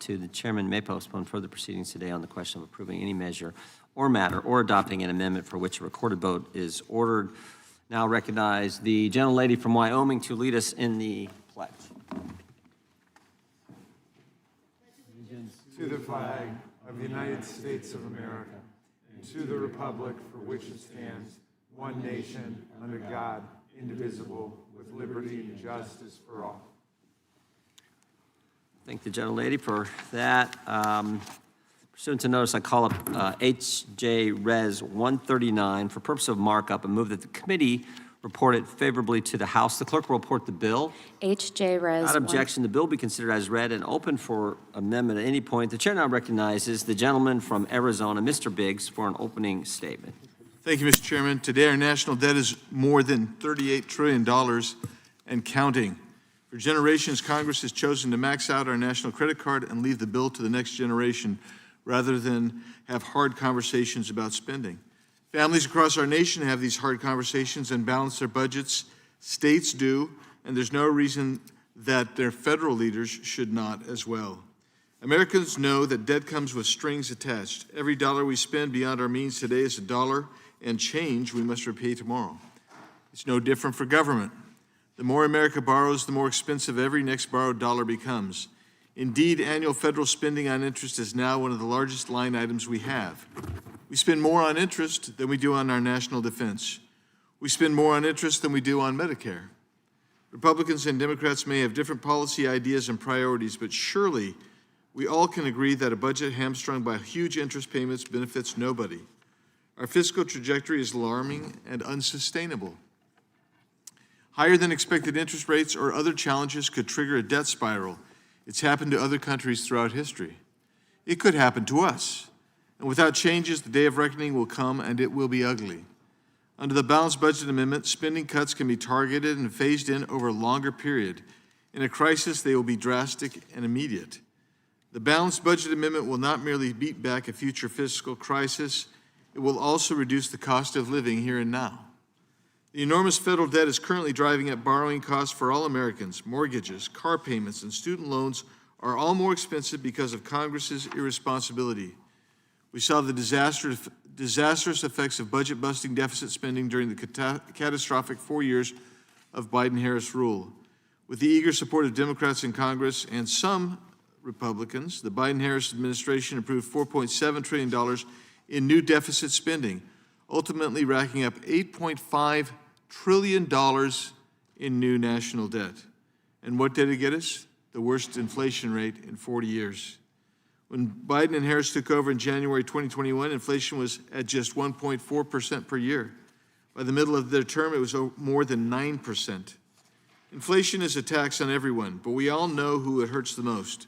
2, the chairman may postpone further proceedings today on the question of approving any measure or matter or adopting an amendment for which a recorded vote is ordered. Now recognize the gentlelady from Wyoming to lead us in the pledge. To the flag of the United States of America, and to the republic for which it stands, one nation, under God, indivisible, with liberty and justice for all. Thank the gentlelady for that. Pursuant to notice, I call up H.J. Res. 139 for purpose of markup and move that the committee report it favorably to the House. The clerk will report the bill. H.J. Res. Without objection, the bill be considered as read and open for amendment at any point. The chair now recognizes the gentleman from Arizona, Mr. Biggs, for an opening statement. Thank you, Mr. Chairman. Today, our national debt is more than $38 trillion and counting. For generations, Congress has chosen to max out our national credit card and leave the bill to the next generation rather than have hard conversations about spending. Families across our nation have these hard conversations and balance their budgets. States do, and there's no reason that their federal leaders should not as well. Americans know that debt comes with strings attached. Every dollar we spend beyond our means today is a dollar and change we must repay tomorrow. It's no different for government. The more America borrows, the more expensive every next borrowed dollar becomes. Indeed, annual federal spending on interest is now one of the largest line items we have. We spend more on interest than we do on our national defense. We spend more on interest than we do on Medicare. Republicans and Democrats may have different policy ideas and priorities, but surely we all can agree that a budget hamstrung by huge interest payments benefits nobody. Our fiscal trajectory is alarming and unsustainable. Higher than expected interest rates or other challenges could trigger a debt spiral. It's happened to other countries throughout history. It could happen to us. And without changes, the day of reckoning will come, and it will be ugly. Under the balanced budget amendment, spending cuts can be targeted and phased in over a longer period. In a crisis, they will be drastic and immediate. The balanced budget amendment will not merely beat back a future fiscal crisis, it will also reduce the cost of living here and now. The enormous federal debt is currently driving up borrowing costs for all Americans. Mortgages, car payments, and student loans are all more expensive because of Congress's irresponsibility. We saw the disastrous effects of budget-busting deficit spending during the catastrophic 4 years of Biden-Harris rule. With the eager support of Democrats in Congress and some Republicans, the Biden-Harris administration approved $4.7 trillion in new deficit spending, ultimately racking up $8.5 trillion in new national debt. And what did it get us? The worst inflation rate in 40 years. When Biden and Harris took over in January 2021, inflation was at just 1.4% per year. By the middle of their term, it was more than 9%. Inflation is a tax on everyone, but we all know who it hurts the most: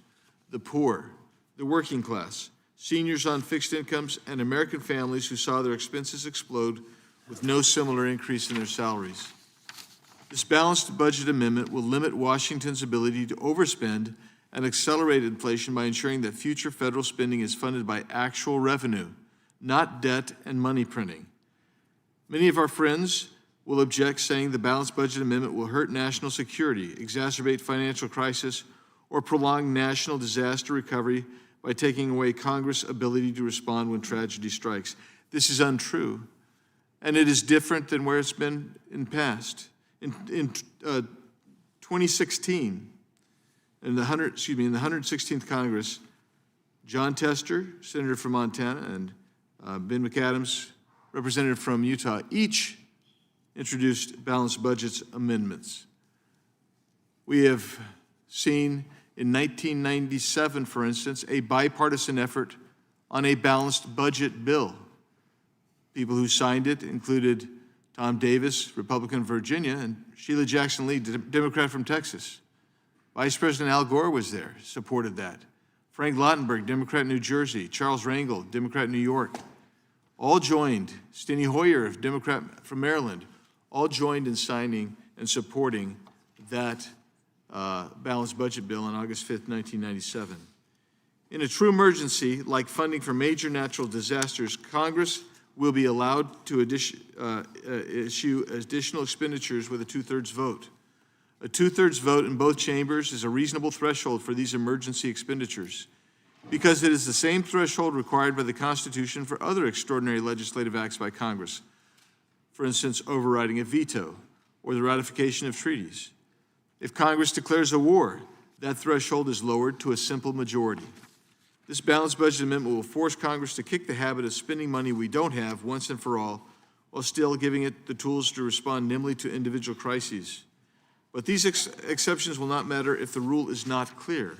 the poor, the working class, seniors on fixed incomes, and American families who saw their expenses explode with no similar increase in their salaries. This balanced budget amendment will limit Washington's ability to overspend and accelerate inflation by ensuring that future federal spending is funded by actual revenue, not debt and money printing. Many of our friends will object, saying the balanced budget amendment will hurt national security, exacerbate financial crisis, or prolong national disaster recovery by taking away Congress' ability to respond when tragedy strikes. This is untrue, and it is different than where it's been in the past. In 2016, in the 116th Congress, John Tester, senator from Montana, and Ben McAdams, representative from Utah, each introduced balanced budgets amendments. We have seen in 1997, for instance, a bipartisan effort on a balanced budget bill. People who signed it included Tom Davis, Republican of Virginia, and Sheila Jackson Lee, Democrat from Texas. Vice President Al Gore was there, supported that. Frank Lautenberg, Democrat New Jersey. Charles Rangel, Democrat New York. All joined. Steny Hoyer, Democrat from Maryland, all joined in signing and supporting that balanced budget bill on August 5th, 1997. In a true emergency, like funding for major natural disasters, Congress will be allowed to issue additional expenditures with a two-thirds vote. A two-thirds vote in both chambers is a reasonable threshold for these emergency expenditures. because it is the same threshold required by the Constitution for other extraordinary legislative acts by Congress, for instance, overriding a veto or the ratification of treaties. If Congress declares a war, that threshold is lowered to a simple majority. This balanced budget amendment will force Congress to kick the habit of spending money we don't have once and for all, while still giving it the tools to respond nimbly to individual crises. But these exceptions will not matter if the rule is not clear.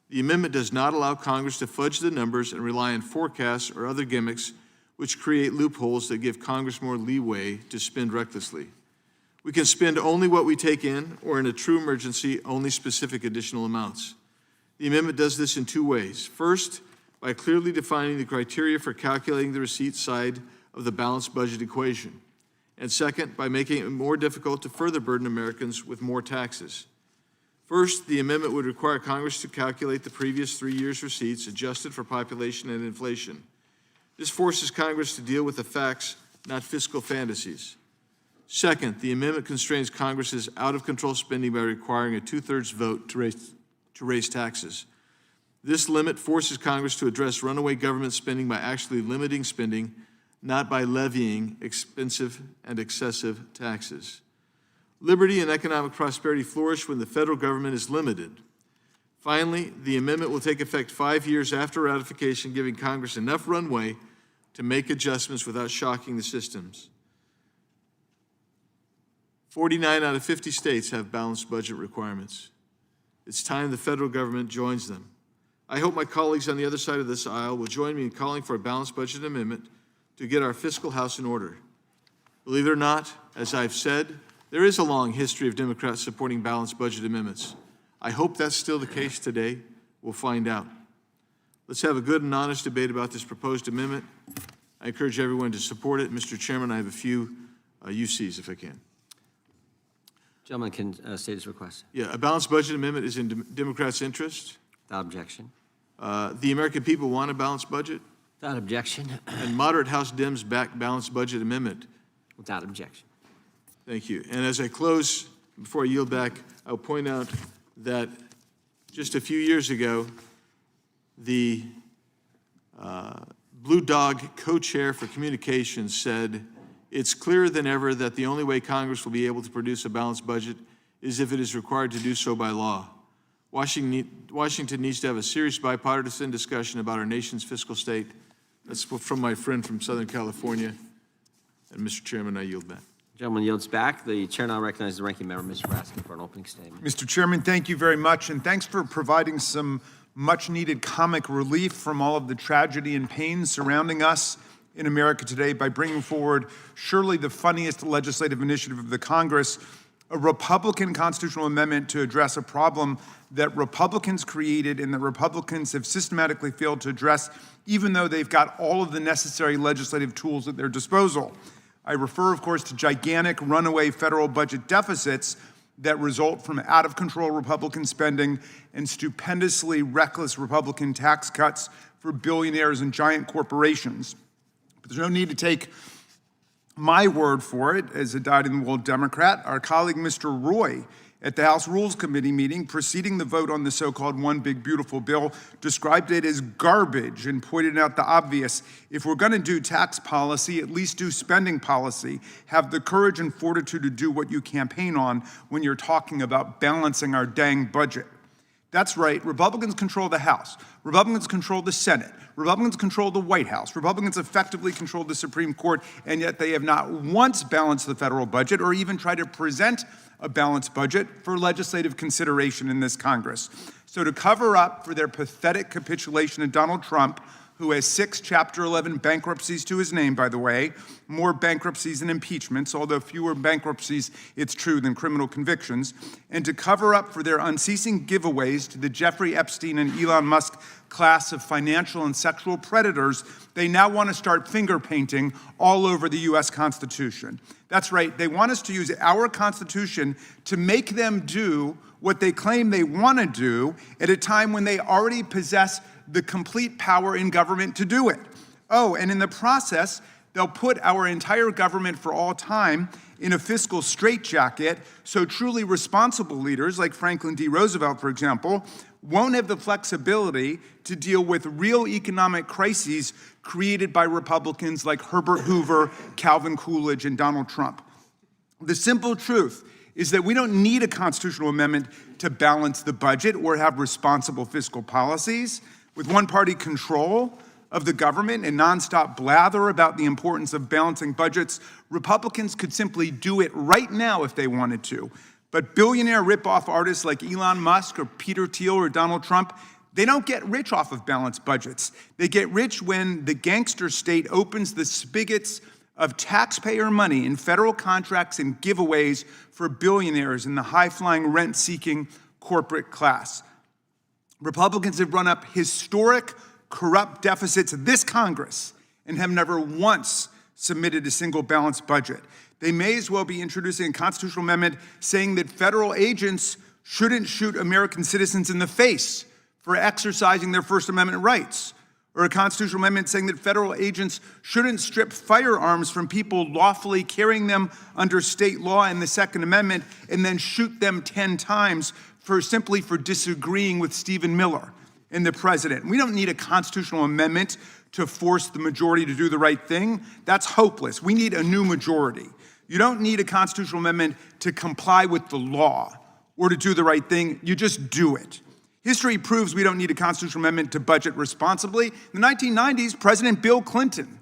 The amendment does not allow Congress to fudge the numbers and rely on forecasts or other gimmicks which create loopholes that give Congress more leeway to spend recklessly. We can spend only what we take in, or in a true emergency, only specific additional amounts. The amendment does this in two ways. First, by clearly defining the criteria for calculating the receipt side of the balanced budget equation. And second, by making it more difficult to further burden Americans with more taxes. First, the amendment would require Congress to calculate the previous 3 years' receipts adjusted for population and inflation. This forces Congress to deal with the facts, not fiscal fantasies. Second, the amendment constrains Congress's out-of-control spending by requiring a 2/3 vote to raise taxes. This limit forces Congress to address runaway government spending by actually limiting spending, not by levying expensive and excessive taxes. Liberty and economic prosperity flourish when the federal government is limited. Finally, the amendment will take effect 5 years after ratification, giving Congress enough runway to make adjustments without shocking the systems. 49 out of 50 states have balanced budget requirements. It's time the federal government joins them. I hope my colleagues on the other side of this aisle will join me in calling for a balanced budget amendment to get our fiscal house in order. Believe it or not, as I've said, there is a long history of Democrats supporting balanced budget amendments. I hope that's still the case today. We'll find out. Let's have a good and honest debate about this proposed amendment. I encourage everyone to support it. Mr. Chairman, I have a few UCs, if I can. Gentleman can state his request. Yeah, a balanced budget amendment is in Democrats' interest. Without objection. The American people want a balanced budget, Without objection. and moderate House Dems back balanced budget amendment. Without objection. Thank you. And as I close, before I yield back, I'll point out that just a few years ago, the Blue Dog co-chair for communications said, "It's clearer than ever that the only way Congress will be able to produce a balanced budget is if it is required to do so by law. Washington needs to have a serious bipartisan discussion about our nation's fiscal state." That's from my friend from Southern California. And Mr. Chairman, I yield back. Gentleman yields back. The chair now recognizes the ranking member, Mr. Raskin, for an opening statement. Mr. Chairman, thank you very much, and thanks for providing some much-needed comic relief from all of the tragedy and pain surrounding us in America today by bringing forward surely the funniest legislative initiative of the Congress, a Republican constitutional amendment to address a problem that Republicans created and that Republicans have systematically failed to address, even though they've got all of the necessary legislative tools at their disposal. I refer, of course, to gigantic runaway federal budget deficits that result from out-of-control Republican spending and stupendously reckless Republican tax cuts for billionaires and giant corporations. But there's no need to take my word for it as a dyed-in-the-wool Democrat. Our colleague, Mr. Roy, at the House Rules Committee meeting preceding the vote on the so-called One Big Beautiful Bill, described it as garbage and pointed out the obvious. If we're going to do tax policy, at least do spending policy. Have the courage and fortitude to do what you campaign on when you're talking about balancing our dang budget. That's right, Republicans control the House. Republicans control the Senate. Republicans control the White House. Republicans effectively control the Supreme Court, and yet they have not once balanced the federal budget or even tried to present a balanced budget for legislative consideration in this Congress. So to cover up for their pathetic capitulation of Donald Trump, who has 6 Chapter 11 bankruptcies to his name, by the way, more bankruptcies than impeachments, although fewer bankruptcies, it's true, than criminal convictions, and to cover up for their unceasing giveaways to the Jeffrey Epstein and Elon Musk class of financial and sexual predators, they now want to start finger painting all over the U.S. Constitution. That's right, they want us to use our Constitution to make them do what they claim they want to do at a time when they already possess the complete power in government to do it. Oh, and in the process, they'll put our entire government for all time in a fiscal straitjacket, so truly responsible leaders, like Franklin D. Roosevelt, for example, won't have the flexibility to deal with real economic crises created by Republicans like Herbert Hoover, Calvin Coolidge, and Donald Trump. The simple truth is that we don't need a constitutional amendment to balance the budget or have responsible fiscal policies. With one-party control of the government and nonstop blather about the importance of balancing budgets, Republicans could simply do it right now if they wanted to. But billionaire rip-off artists like Elon Musk or Peter Thiel or Donald Trump, they don't get rich off of balanced budgets. They get rich when the gangster state opens the spigots of taxpayer money in federal contracts and giveaways for billionaires in the high-flying, rent-seeking corporate class. Republicans have run up historic, corrupt deficits of this Congress and have never once submitted a single balanced budget. They may as well be introducing a constitutional amendment saying that federal agents shouldn't shoot American citizens in the face for exercising their First Amendment rights, or a constitutional amendment saying that federal agents shouldn't strip firearms from people lawfully carrying them under state law in the Second Amendment and then shoot them 10 times simply for disagreeing with Stephen Miller and the president. We don't need a constitutional amendment to force the majority to do the right thing. That's hopeless. We need a new majority. You don't need a constitutional amendment to comply with the law or to do the right thing. You just do it. History proves we don't need a constitutional amendment to budget responsibly. In the 1990s, President Bill Clinton,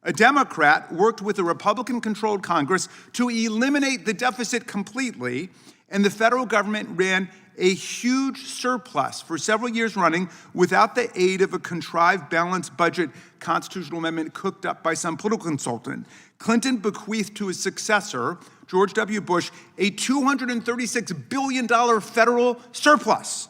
a Democrat, worked with a Republican-controlled Congress to eliminate the deficit completely, and the federal government ran a huge surplus for several years running without the aid of a contrived balanced budget constitutional amendment cooked up by some political consultant. Clinton bequeathed to his successor, George W. Bush, a $236 billion federal surplus.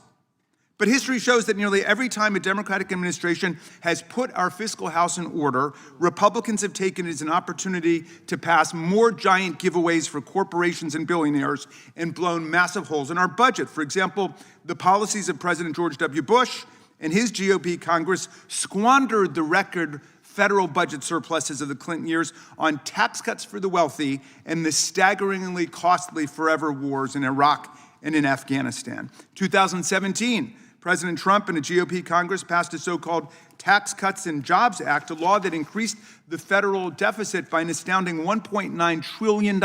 But history shows that nearly every time a Democratic administration has put our fiscal house in order, Republicans have taken it as an opportunity to pass more giant giveaways for corporations and billionaires and blown massive holes in our budget. For example, the policies of President George W. Bush and his GOP Congress squandered the record federal budget surpluses of the Clinton years on tax cuts for the wealthy and the staggeringly costly forever wars in Iraq and in Afghanistan. 2017, President Trump and a GOP Congress passed a so-called Tax Cuts and Jobs Act, a law that increased the federal deficit by an astounding $1.9 trillion.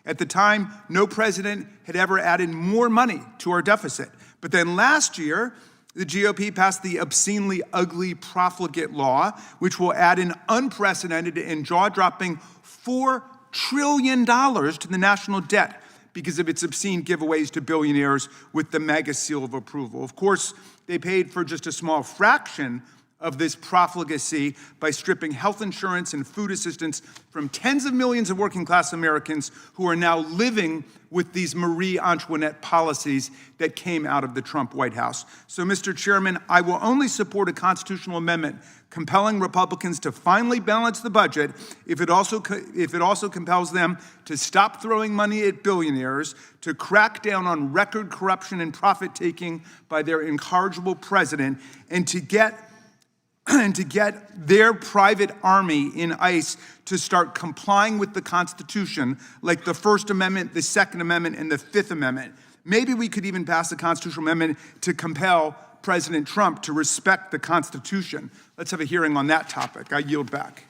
At the time, no president had ever added more money to our deficit. But then last year, the GOP passed the obscenely ugly profligate law, which will add an unprecedented and jaw-dropping $4 trillion to the national debt because of its obscene giveaways to billionaires with the mega seal of approval. Of course, they paid for just a small fraction of this profligacy by stripping health insurance and food assistance from tens of millions of working-class Americans who are now living with these Marie Antoinette policies that came out of the Trump White House. So, Mr. Chairman, I will only support a constitutional amendment compelling Republicans to finally balance the budget if it also compels them to stop throwing money at billionaires, to crack down on record corruption and profit-taking by their incorrigible president, and to get their private army in ICE to start complying with the Constitution, like the First Amendment, the Second Amendment, and the Fifth Amendment. Maybe we could even pass a constitutional amendment to compel President Trump to respect the Constitution. Let's have a hearing on that topic. I yield back.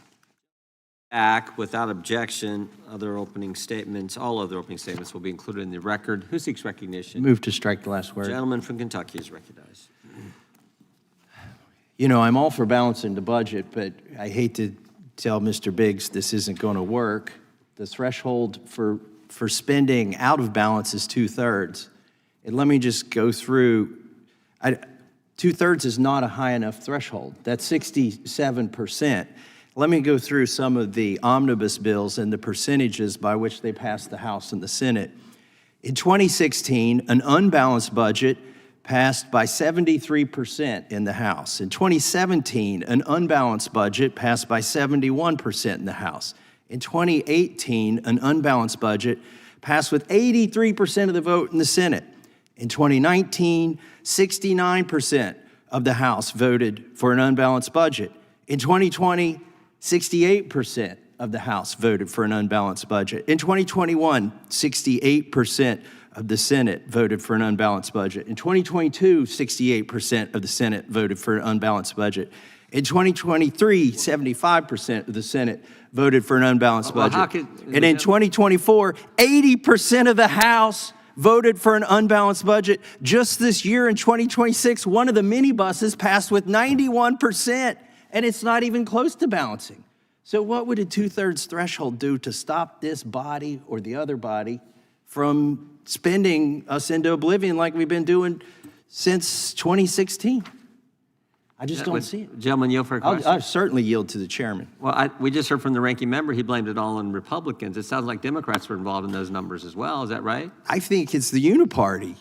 Back without objection. Other opening statements, all other opening statements will be included in the record. Who seeks recognition? Move to strike the last word. Gentleman from Kentucky is recognized. You know, I'm all for balancing the budget, but I hate to tell Mr. Biggs this isn't going to work. The threshold for spending out of balance is 2/3. And let me just go through. 2/3 is not a high enough threshold. That's 67%. Let me go through some of the omnibus bills and the percentages by which they passed the House and the Senate. In 2016, an unbalanced budget passed by 73% in the House. In 2017, an unbalanced budget passed by 71% in the House. In 2018, an unbalanced budget passed with 83% of the vote in the Senate. In 2019, 69% of the House voted for an unbalanced budget. In 2020, 68% of the House voted for an unbalanced budget. In 2021, 68% of the Senate voted for an unbalanced budget. In 2022, 68% of the Senate voted for an unbalanced budget. In 2023, 75% of the Senate voted for an unbalanced Well, budget. how could- And in 2024, 80% of the House voted for an unbalanced budget. Just this year in 2026, one of the minibuses passed with 91%, and it's not even close to balancing. So what would a 2/3 threshold do to stop this body or the other body from spending us into oblivion like we've been doing since 2016? I just don't see it. Gentlemen, yield for a question? I'll certainly yield to the chairman. Well, we just heard from the ranking member, he blamed it all on Republicans. It sounds like Democrats were involved in those numbers as well. Is that right? I think it's the uniparty.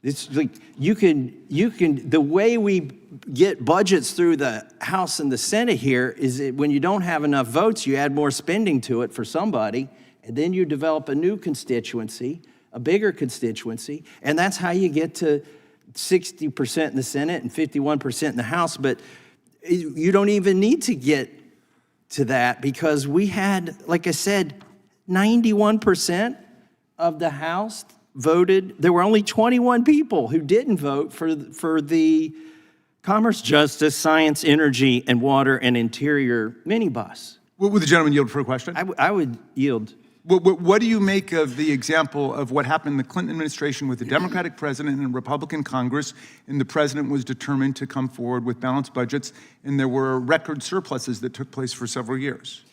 It's like you can the way we get budgets through the House and the Senate here is that when you don't have enough votes, you add more spending to it for somebody, and then you develop a new constituency, a bigger constituency, and that's how you get to 60% in the Senate and 51% in the House. But you don't even need to get to that because we had, like I said, 91% of the House voted. There were only 21 people who didn't vote for the Commerce, Justice, Science, Energy, and Water and Interior minibus. Would the gentleman yield for a question? I would yield. What do you make of the example of what happened in the Clinton administration with the Democratic president and a Republican Congress, and the president was determined to come forward with balanced budgets, and there were record surpluses that took place for several years?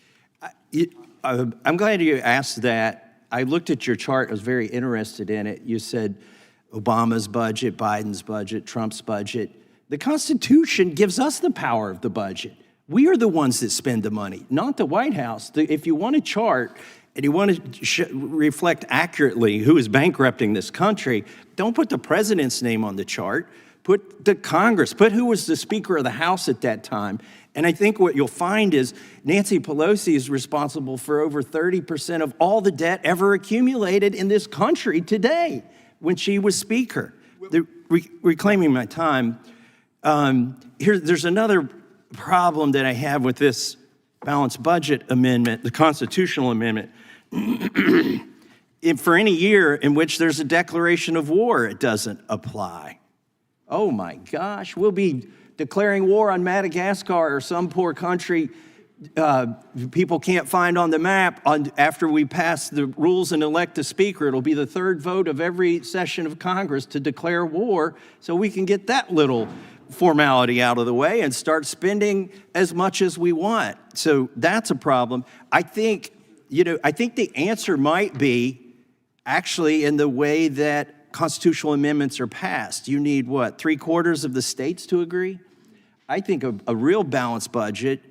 I'm glad you asked that. I looked at your chart. I was very interested in it. You said Obama's budget, Biden's budget, Trump's budget. The Constitution gives us the power of the budget. We are the ones that spend the money, not the White House. If you want a chart and you want to reflect accurately who is bankrupting this country, don't put the president's name on the chart. Put the Congress, put who was the Speaker of the House at that time. And I think what you'll find is Nancy Pelosi is responsible for over 30% of all the debt ever accumulated in this country today when she was Speaker. Reclaiming my time, there's another problem that I have with this balanced budget amendment, the constitutional amendment. For any year in which there's a declaration of war, it doesn't apply. Oh my gosh, we'll be declaring war on Madagascar or some poor country people can't find on the map after we pass the rules and elect a speaker. It'll be the third vote of every session of Congress to declare war so we can get that little formality out of the way and start spending as much as we want. So that's a problem. I think the answer might be actually in the way that constitutional amendments are passed. You need what, 3/4 of the states to agree? I think a real balanced budget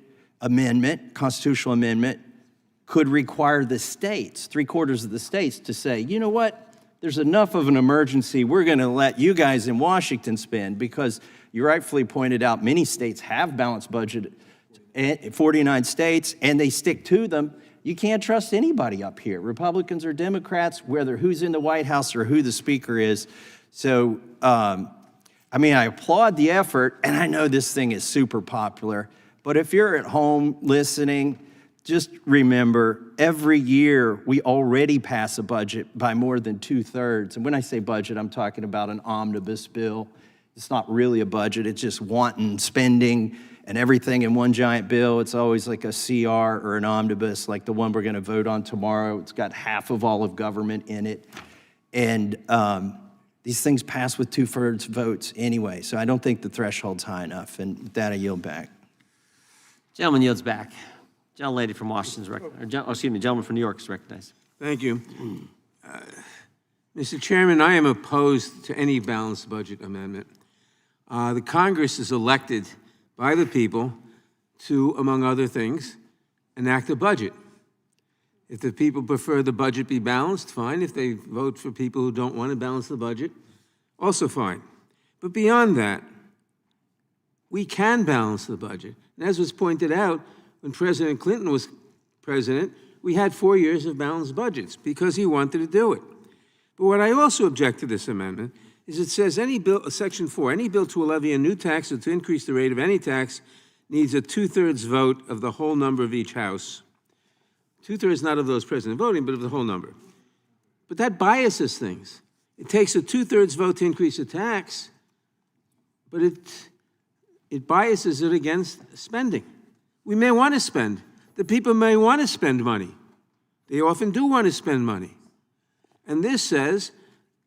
amendment, constitutional amendment, could require the states, 3/4 of the states, to say, you know what, there's enough of an emergency, we're gonna let you guys in Washington spend, because you rightfully pointed out many states have balanced budget, 49 states, and they stick to them. You can't trust anybody up here, Republicans or Democrats, whether who's in the White House or who the speaker is. So, I applaud the effort, and I know this thing is super popular, but if you're at home listening, just remember, every year we already pass a budget by more than 2/3. And when I say budget, I'm talking about an omnibus bill. It's not really a budget, it's just wanton spending and everything in one giant bill. It's always like a CR or an omnibus, like the one we're gonna vote on tomorrow. It's got half of all of government in it. And these things pass with 2/3 votes anyway, so I don't think the threshold's high enough, and with that I yield back. Gentleman yields back. Gentlelady from Washington's gentleman from New York is recognized. Thank you. Mr. Chairman, I am opposed to any balanced budget amendment. The Congress is elected by the people to, among other things, enact a budget. If the people prefer the budget be balanced, fine. If they vote for people who don't want to balance the budget, also fine. But beyond that, we can balance the budget. And as was pointed out, when President Clinton was president, we had 4 years of balanced budgets because he wanted to do it. But what I also object to this amendment is it says any bill, Section 4, any bill to levy a new tax or to increase the rate of any tax needs a 2/3 vote of the whole number of each house. 2/3 not of those present voting, but of the whole number. But that biases things. It takes a 2/3 vote to increase a tax, but it biases it against spending. We may want to spend. The people may want to spend money. They often do want to spend money. And this says,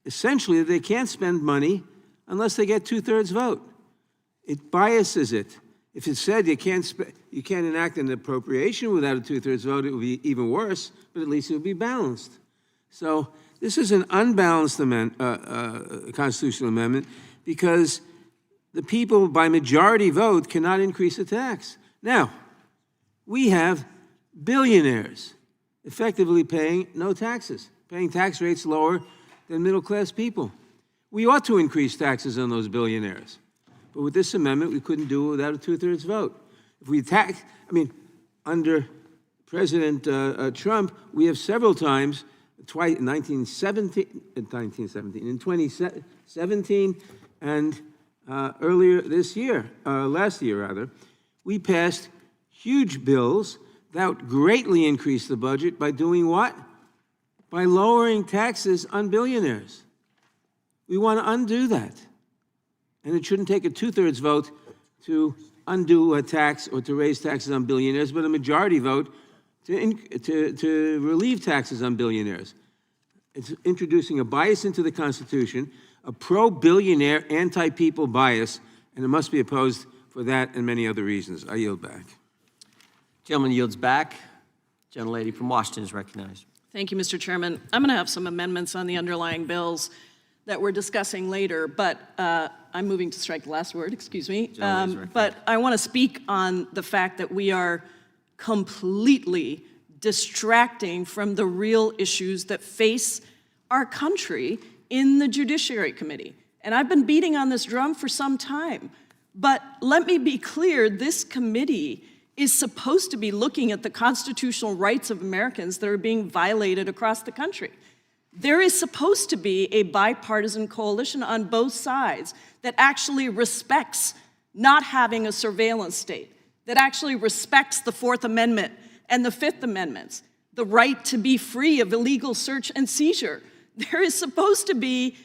essentially, that they can't spend money unless they get 2/3 vote. It biases it. If it said you can't enact an appropriation without a 2/3 vote, it would be even worse, but at least it would be balanced. So this is an unbalanced constitutional amendment because the people, by majority vote, cannot increase the tax. Now, we have billionaires effectively paying no taxes, paying tax rates lower than middle-class people. We ought to increase taxes on those billionaires. But with this amendment, we couldn't do it without a 2/3 vote. If we under President Trump, we have several times, twice in 2017, and earlier this year, last year rather, we passed huge bills that greatly increased the budget by doing what? By lowering taxes on billionaires. We want to undo that. And it shouldn't take a 2/3 vote to undo a tax or to raise taxes on billionaires, but a majority vote to relieve taxes on billionaires. It's introducing a bias into the Constitution, a pro-billionaire, anti-people bias, and it must be opposed for that and many other reasons. I yield back. Gentleman yields back. Gentlelady from Washington is recognized. Thank you, Mr. Chairman. I'm going to have some amendments on the underlying bills that we're discussing later, but I'm moving to strike the last word, excuse me. But I want to speak on the fact that we are completely distracting from the real issues that face our country in the Judiciary Committee. And I've been beating on this drum for some time. But let me be clear, this committee is supposed to be looking at the constitutional rights of Americans that are being violated across the country. There is supposed to be a bipartisan coalition on both sides that actually respects not having a surveillance state, that actually respects the Fourth Amendment and the Fifth Amendments, the right to be free of illegal search and seizure. There is supposed to be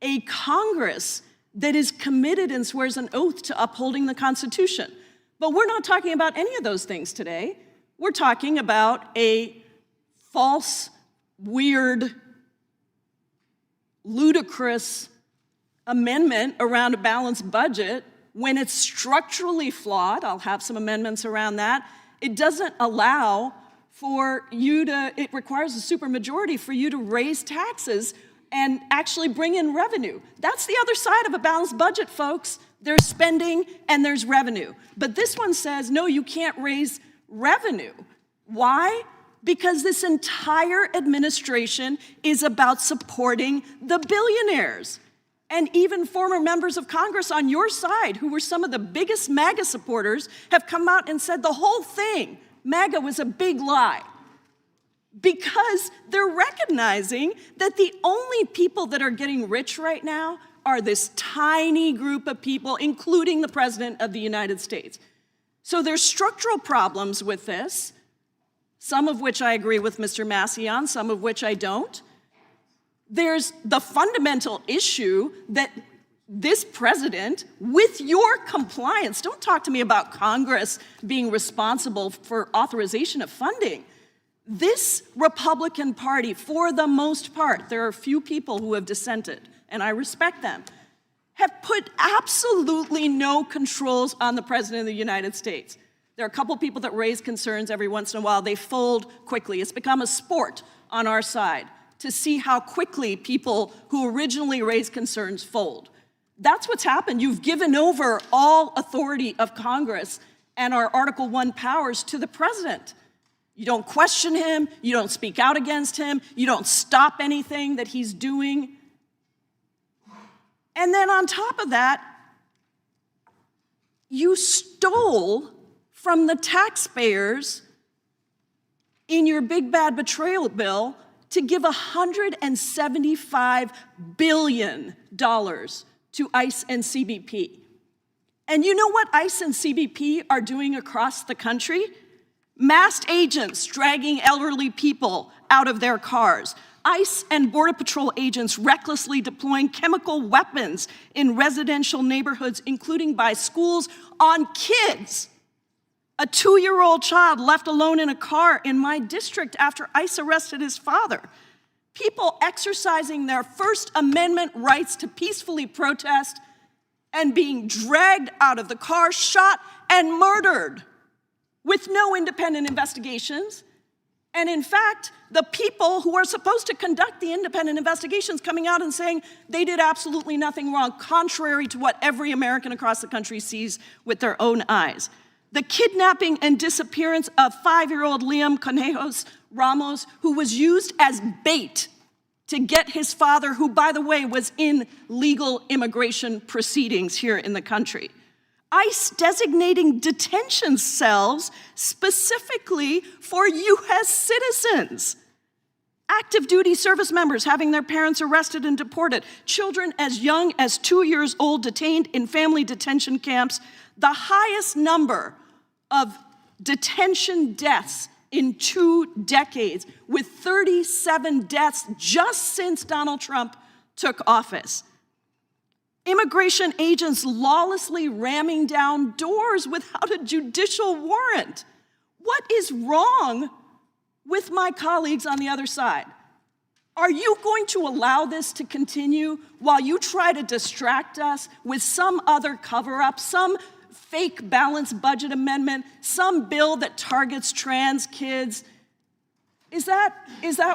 a Congress that is committed and swears an oath to upholding the Constitution. But we're not talking about any of those things today. We're talking about a false, weird, ludicrous amendment around a balanced budget when it's structurally flawed. I'll have some amendments around that. It doesn't allow for you to, it requires a supermajority for you to raise taxes and actually bring in revenue. That's the other side of a balanced budget, folks. There's spending and there's revenue. But this one says, no, you can't raise revenue. Why? Because this entire administration is about supporting the billionaires. And even former members of Congress on your side, who were some of the biggest MAGA supporters, have come out and said the whole thing, MAGA, was a big lie. Because they're recognizing that the only people that are getting rich right now are this tiny group of people, including the President of the United States. So there's structural problems with this, some of which I agree with Mr. Massie on, some of which I don't. There's the fundamental issue that this president, with your compliance, don't talk to me about Congress being responsible for authorization of funding. This Republican Party, for the most part, there are a few people who have dissented, and I respect them, have put absolutely no controls on the President of the United States. There are a couple people that raise concerns every once in a while. They fold quickly. It's become a sport on our side to see how quickly people who originally raised concerns fold. That's what's happened. You've given over all authority of Congress and our Article I powers to the president. You don't question him. You don't speak out against him. You don't stop anything that he's doing. And then on top of that, you stole from the taxpayers in your big bad betrayal bill to give $175 billion to ICE and CBP. And you know what ICE and CBP are doing across the country? Masked agents dragging elderly people out of their cars. ICE and Border Patrol agents recklessly deploying chemical weapons in residential neighborhoods, including by schools, on kids. A 2-year-old child left alone in a car in my district after ICE arrested his father. People exercising their First Amendment rights to peacefully protest and being dragged out of the car, shot, and murdered with no independent investigations. And in fact, the people who are supposed to conduct the independent investigations coming out and saying they did absolutely nothing wrong, contrary to what every American across the country sees with their own eyes. The kidnapping and disappearance of 5-year-old Liam Conejos Ramos, who was used as bait to get his father, who, by the way, was in legal immigration proceedings here in the country. ICE designating detention cells specifically for U.S. citizens. Active duty service members having their parents arrested and deported. Children as young as 2 years old detained in family detention camps. The highest number of detention deaths in 2 decades, with 37 deaths just since Donald Trump took office. Immigration agents lawlessly ramming down doors without a judicial warrant. What is wrong with my colleagues on the other side? Are you going to allow this to continue while you try to distract us with some other cover-up, some fake balanced budget amendment, some bill that targets trans kids? Is that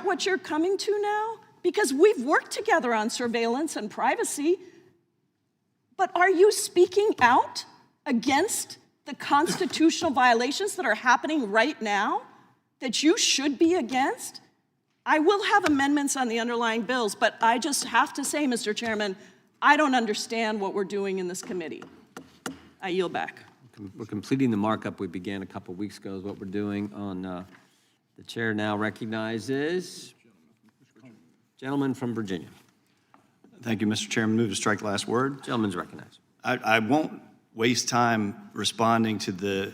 what you're coming to now? Because we've worked together on surveillance and privacy. But are you speaking out against the constitutional violations that are happening right now that you should be against? I will have amendments on the underlying bills, but I just have to say, Mr. Chairman, I don't understand what we're doing in this committee. I yield back. We're completing the markup we began a couple weeks ago is what we're doing on, the chair now recognizes gentleman from Virginia. Thank you, Mr. Chairman. Move to strike last word. Gentleman's recognized. I won't waste time responding to the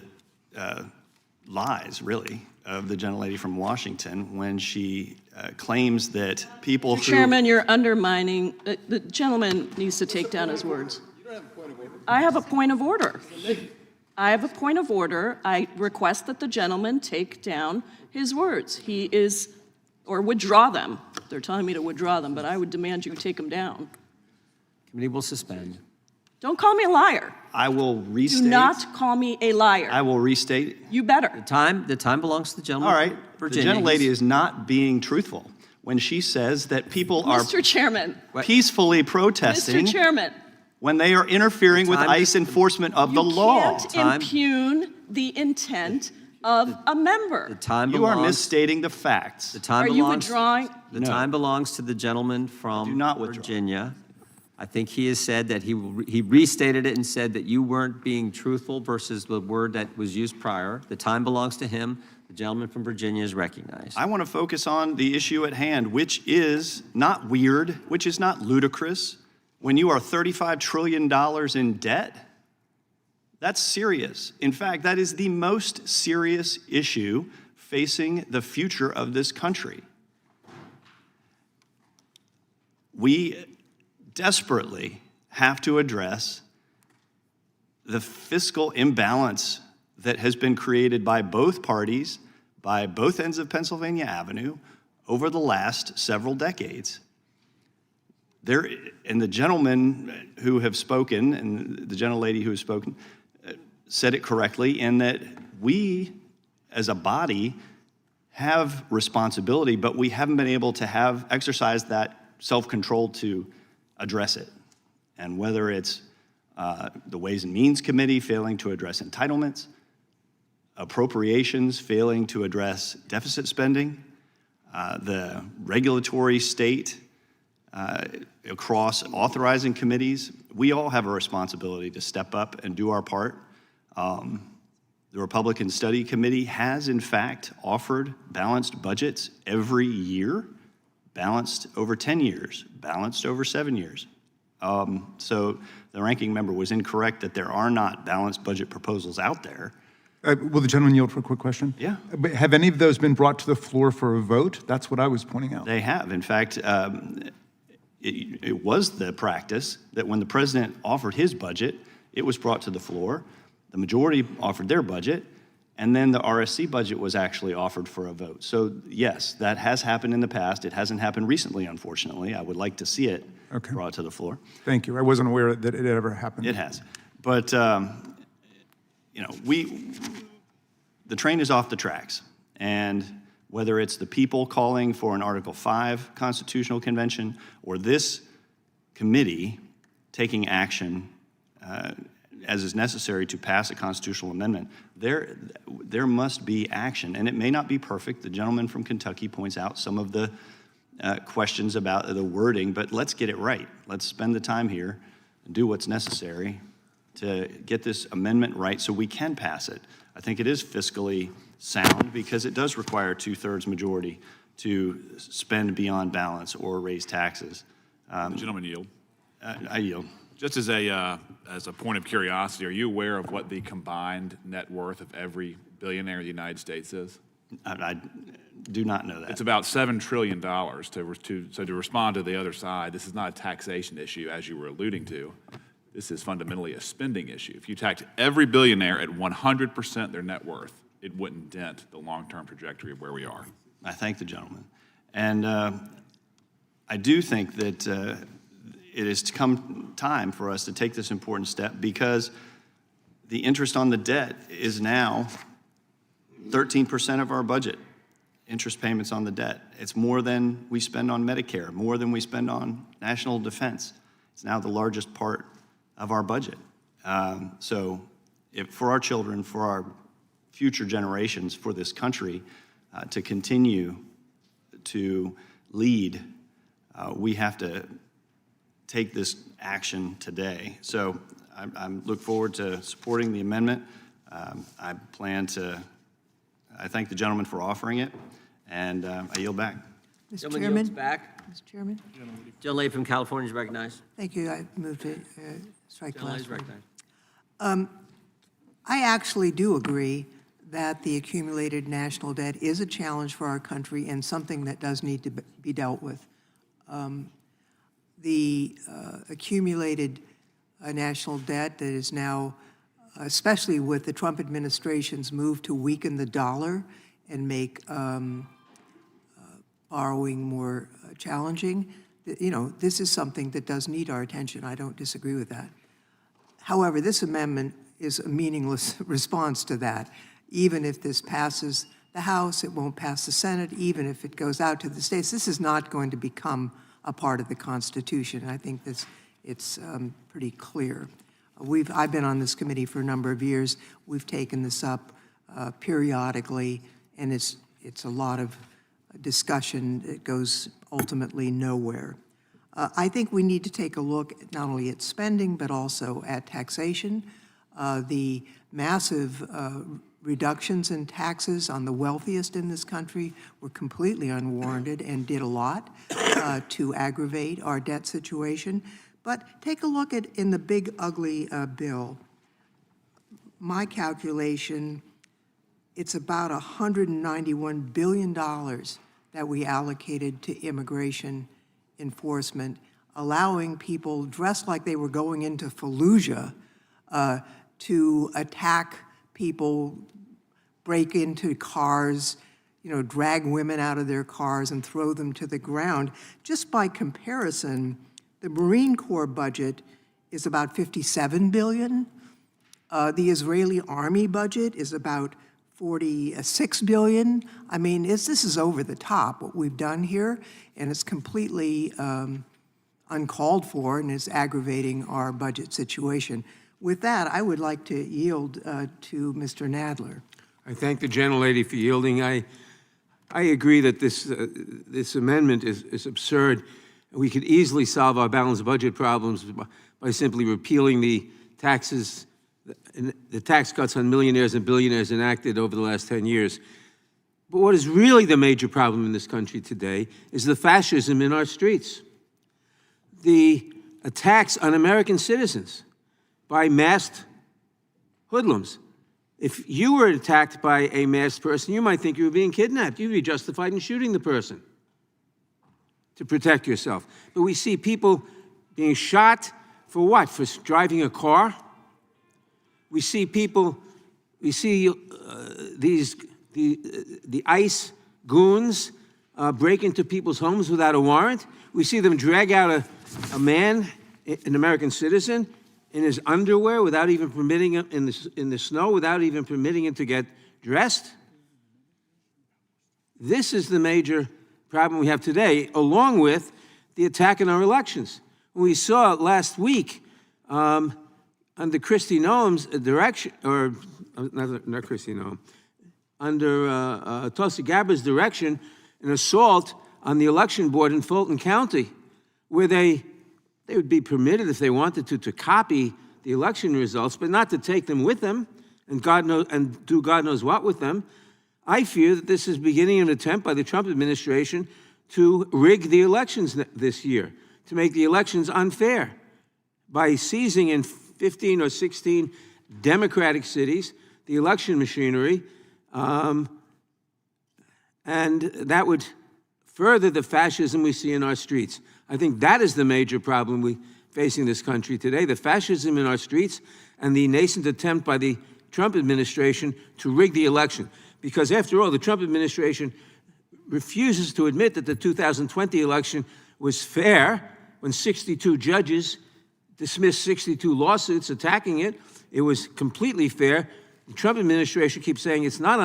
lies, really, of the gentlelady from Washington when she claims that people who... Chairman, you're undermining. The gentleman needs to take down his words. I have a point of order. I have a point of order. I request that the gentleman take down his words. He is, or withdraw them. They're telling me to withdraw them, but I would demand you take them down. Committee will suspend. Don't call me a liar. I will restate... Do not call me a liar. I will restate... You better. The time belongs to the gentleman All right. from Virginia. The gentlelady is not being truthful when she says that people are Mr. Chairman. peacefully protesting... Mr. Chairman. ...when they are interfering with ICE enforcement of the law. You can't impugn the intent of a member. The time You belongs... are misstating the facts. The time Are you belongs... withdrawing? The No. time belongs to the gentleman from do not withdraw. Virginia. I think he has said that he restated it and said that you weren't being truthful versus the word that was used prior. The time belongs to him. The gentleman from Virginia is recognized. I want to focus on the issue at hand, which is not weird, which is not ludicrous. When you are $35 trillion in debt, that's serious. In fact, that is the most serious issue facing the future of this country. We desperately have to address the fiscal imbalance that has been created by both parties, by both ends of Pennsylvania Avenue, over the last several decades. And the gentlemen who have spoken, and the gentlelady who has spoken, said it correctly in that we, as a body, have responsibility, but we haven't been able to exercise that self-control to address it. And whether it's the Ways and Means Committee failing to address entitlements, appropriations failing to address deficit spending, the regulatory state across authorizing committees, we all have a responsibility to step up and do our part. The Republican Study Committee has, in fact, offered balanced budgets every year, balanced over 10 years, balanced over 7 years. So the ranking member was incorrect that there are not balanced budget proposals out there. Will the gentleman yield for a quick question? Yeah. But have any of those been brought to the floor for a vote? That's what I was pointing out. They have. In fact, it was the practice that when the president offered his budget, it was brought to the floor. The majority offered their budget, and then the RSC budget was actually offered for a vote. So yes, that has happened in the past. It hasn't happened recently, unfortunately. I would like to see it brought to the floor. Thank you. I wasn't aware that it ever happened. It has. But, you know, the train is off the tracks. And whether it's the people calling for an Article 5 constitutional convention or this committee taking action as is necessary to pass a constitutional amendment, there must be action. And it may not be perfect. The gentleman from Kentucky points out some of the questions about the wording, but let's get it right. Let's spend the time here and do what's necessary to get this amendment right so we can pass it. I think it is fiscally sound because it does require a 2/3 majority to spend beyond balance or raise taxes. The gentleman yield. I yield. Just as a point of curiosity, are you aware of what the combined net worth of every billionaire in the United States is? I do not know that. It's about $7 trillion. So to respond to the other side, this is not a taxation issue, as you were alluding to. This is fundamentally a spending issue. If you taxed every billionaire at 100% their net worth, it wouldn't dent the long-term trajectory of where we are. I thank the gentleman. And I do think that it has come time for us to take this important step because the interest on the debt is now 13% of our budget, interest payments on the debt. It's more than we spend on Medicare, more than we spend on national defense. It's now the largest part of our budget. So for our children, for our future generations, for this country to continue to lead, we have to take this action today. So I look forward to supporting the amendment. I thank the gentleman for offering it, and I yield back. Mr. Gentleman Chairman. yields back. Mr. Chairman. Gentleman from California is recognized. Thank you. I moved to strike the Gentleman is last one. recognized. I actually do agree that the accumulated national debt is a challenge for our country and something that does need to be dealt with. The accumulated national debt that is now, especially with the Trump administration's move to weaken the dollar and make borrowing more challenging, you know, this is something that does need our attention. I don't disagree with that. However, this amendment is a meaningless response to that. Even if this passes the House, it won't pass the Senate. Even if it goes out to the states, this is not going to become a part of the Constitution. I think it's pretty clear. I've been on this committee for a number of years. We've taken this up periodically, and it's a lot of discussion that goes ultimately nowhere. I think we need to take a look not only at spending, but also at taxation. The massive reductions in taxes on the wealthiest in this country were completely unwarranted and did a lot to aggravate our debt situation. But take a look at in the big, ugly bill. My calculation, it's about $191 billion that we allocated to immigration enforcement, allowing people dressed like they were going into Fallujah to attack people, break into cars, you know, drag women out of their cars and throw them to the ground. Just by comparison, the Marine Corps budget is about $57 billion. The Israeli army budget is about $46 billion. I mean, this is over the top, what we've done here, and it's completely uncalled for and is aggravating our budget situation. With that, I would like to yield to Mr. Nadler. I thank the gentlelady for yielding. I agree that this amendment is absurd. We could easily solve our balanced budget problems by simply repealing the taxes, the tax cuts on millionaires and billionaires enacted over the last 10 years. But what is really the major problem in this country today is the fascism in our streets. The attacks on American citizens by masked hoodlums If you were attacked by a masked person, you might think you were being kidnapped. You'd be justified in shooting the person to protect yourself. But we see people being shot for what? For driving a car? We see people, we see the ICE goons break into people's homes without a warrant. We see them drag out a man, an American citizen, in his underwear without even permitting him, in the snow, without even permitting him to get dressed. This is the major problem we have today, along with the attack on our elections. We saw last week under Kristi Noem's direction, or not Kristi Noem, under Tulsi Gabbard's direction, an assault on the election board in Fulton County, where they would be permitted, if they wanted to copy the election results, but not to take them with them and do God knows what with them. I fear that this is beginning an attempt by the Trump administration to rig the elections this year, to make the elections unfair by seizing in 15 or 16 Democratic cities the election machinery, and that would further the fascism we see in our streets. I think that is the major problem facing this country today, the fascism in our streets and the nascent attempt by the Trump administration to rig the election. Because after all, the Trump administration refuses to admit that the 2020 election was fair when 62 judges dismissed 62 lawsuits attacking it. It was completely fair. The Trump administration keeps saying it's not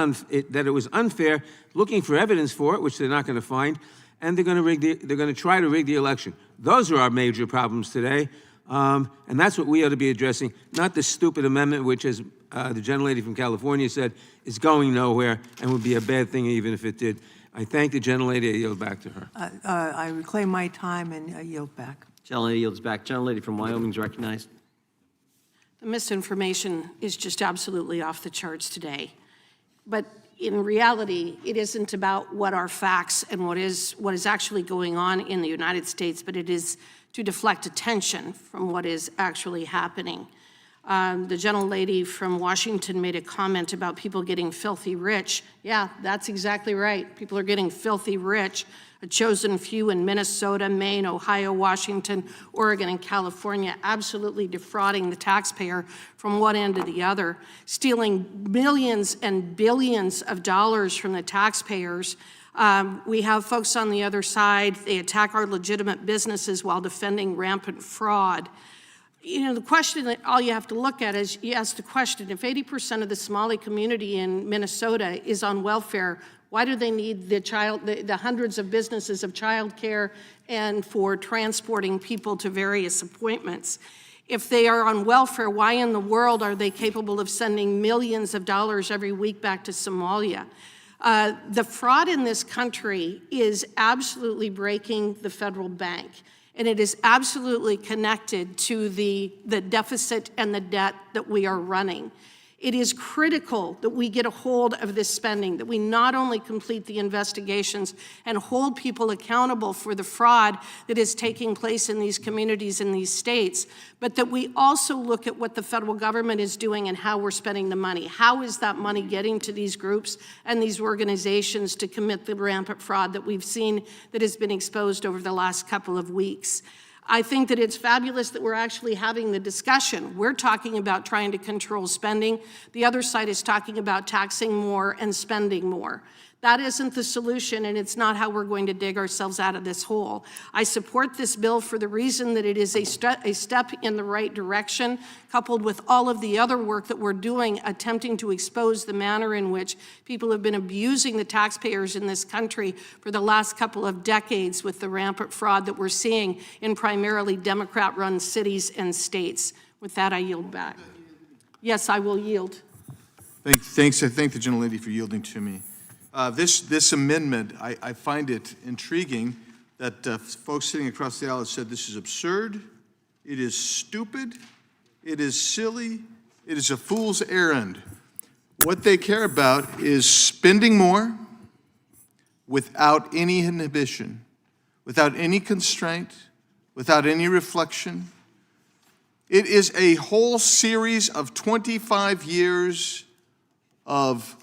that it was unfair, looking for evidence for it, which they're not going to find, and they're going to try to rig the election. Those are our major problems today, and that's what we ought to be addressing, not this stupid amendment, which, as the gentlelady from California said, is going nowhere and would be a bad thing even if it did. I thank the gentlelady. I yield back to her. I reclaim my time and yield back. Gentlelady yields back. Gentlelady from Wyoming is recognized. The misinformation is just absolutely off the charts today. But in reality, it isn't about what are facts and what is actually going on in the United States, but it is to deflect attention from what is actually happening. The gentlelady from Washington made a comment about people getting filthy rich. Yeah, that's exactly right. People are getting filthy rich. A chosen few in Minnesota, Maine, Ohio, Washington, Oregon, and California, absolutely defrauding the taxpayer from one end to the other, stealing millions and billions of dollars from the taxpayers. We have folks on the other side, they attack our legitimate businesses while defending rampant fraud. You know, the question that all you have to look at is, you ask the question, if 80% of the Somali community in Minnesota is on welfare, why do they need the hundreds of businesses of childcare and for transporting people to various appointments? If they are on welfare, why in the world are they capable of sending millions of dollars every week back to Somalia? The fraud in this country is absolutely breaking the federal bank, and it is absolutely connected to the deficit and the debt that we are running. It is critical that we get a hold of this spending, that we not only complete the investigations and hold people accountable for the fraud that is taking place in these communities in these states, but that we also look at what the federal government is doing and how we're spending the money. How is that money getting to these groups and these organizations to commit the rampant fraud that we've seen that has been exposed over the last couple of weeks? I think that it's fabulous that we're actually having the discussion. We're talking about trying to control spending. The other side is talking about taxing more and spending more. That isn't the solution, and it's not how we're going to dig ourselves out of this hole. I support this bill for the reason that it is a step in the right direction, coupled with all of the other work that we're doing, attempting to expose the manner in which people have been abusing the taxpayers in this country for the last couple of decades with the rampant fraud that we're seeing in primarily Democrat-run cities and states. With that, I yield back. Yes, I will yield. Thanks. I thank the gentlelady for yielding to me. This amendment, I find it intriguing that folks sitting across the aisle have said this is absurd, it is stupid, it is silly, it is a fool's errand. What they care about is spending more without any inhibition, without any constraint, without any reflection. It is a whole series of 25 years of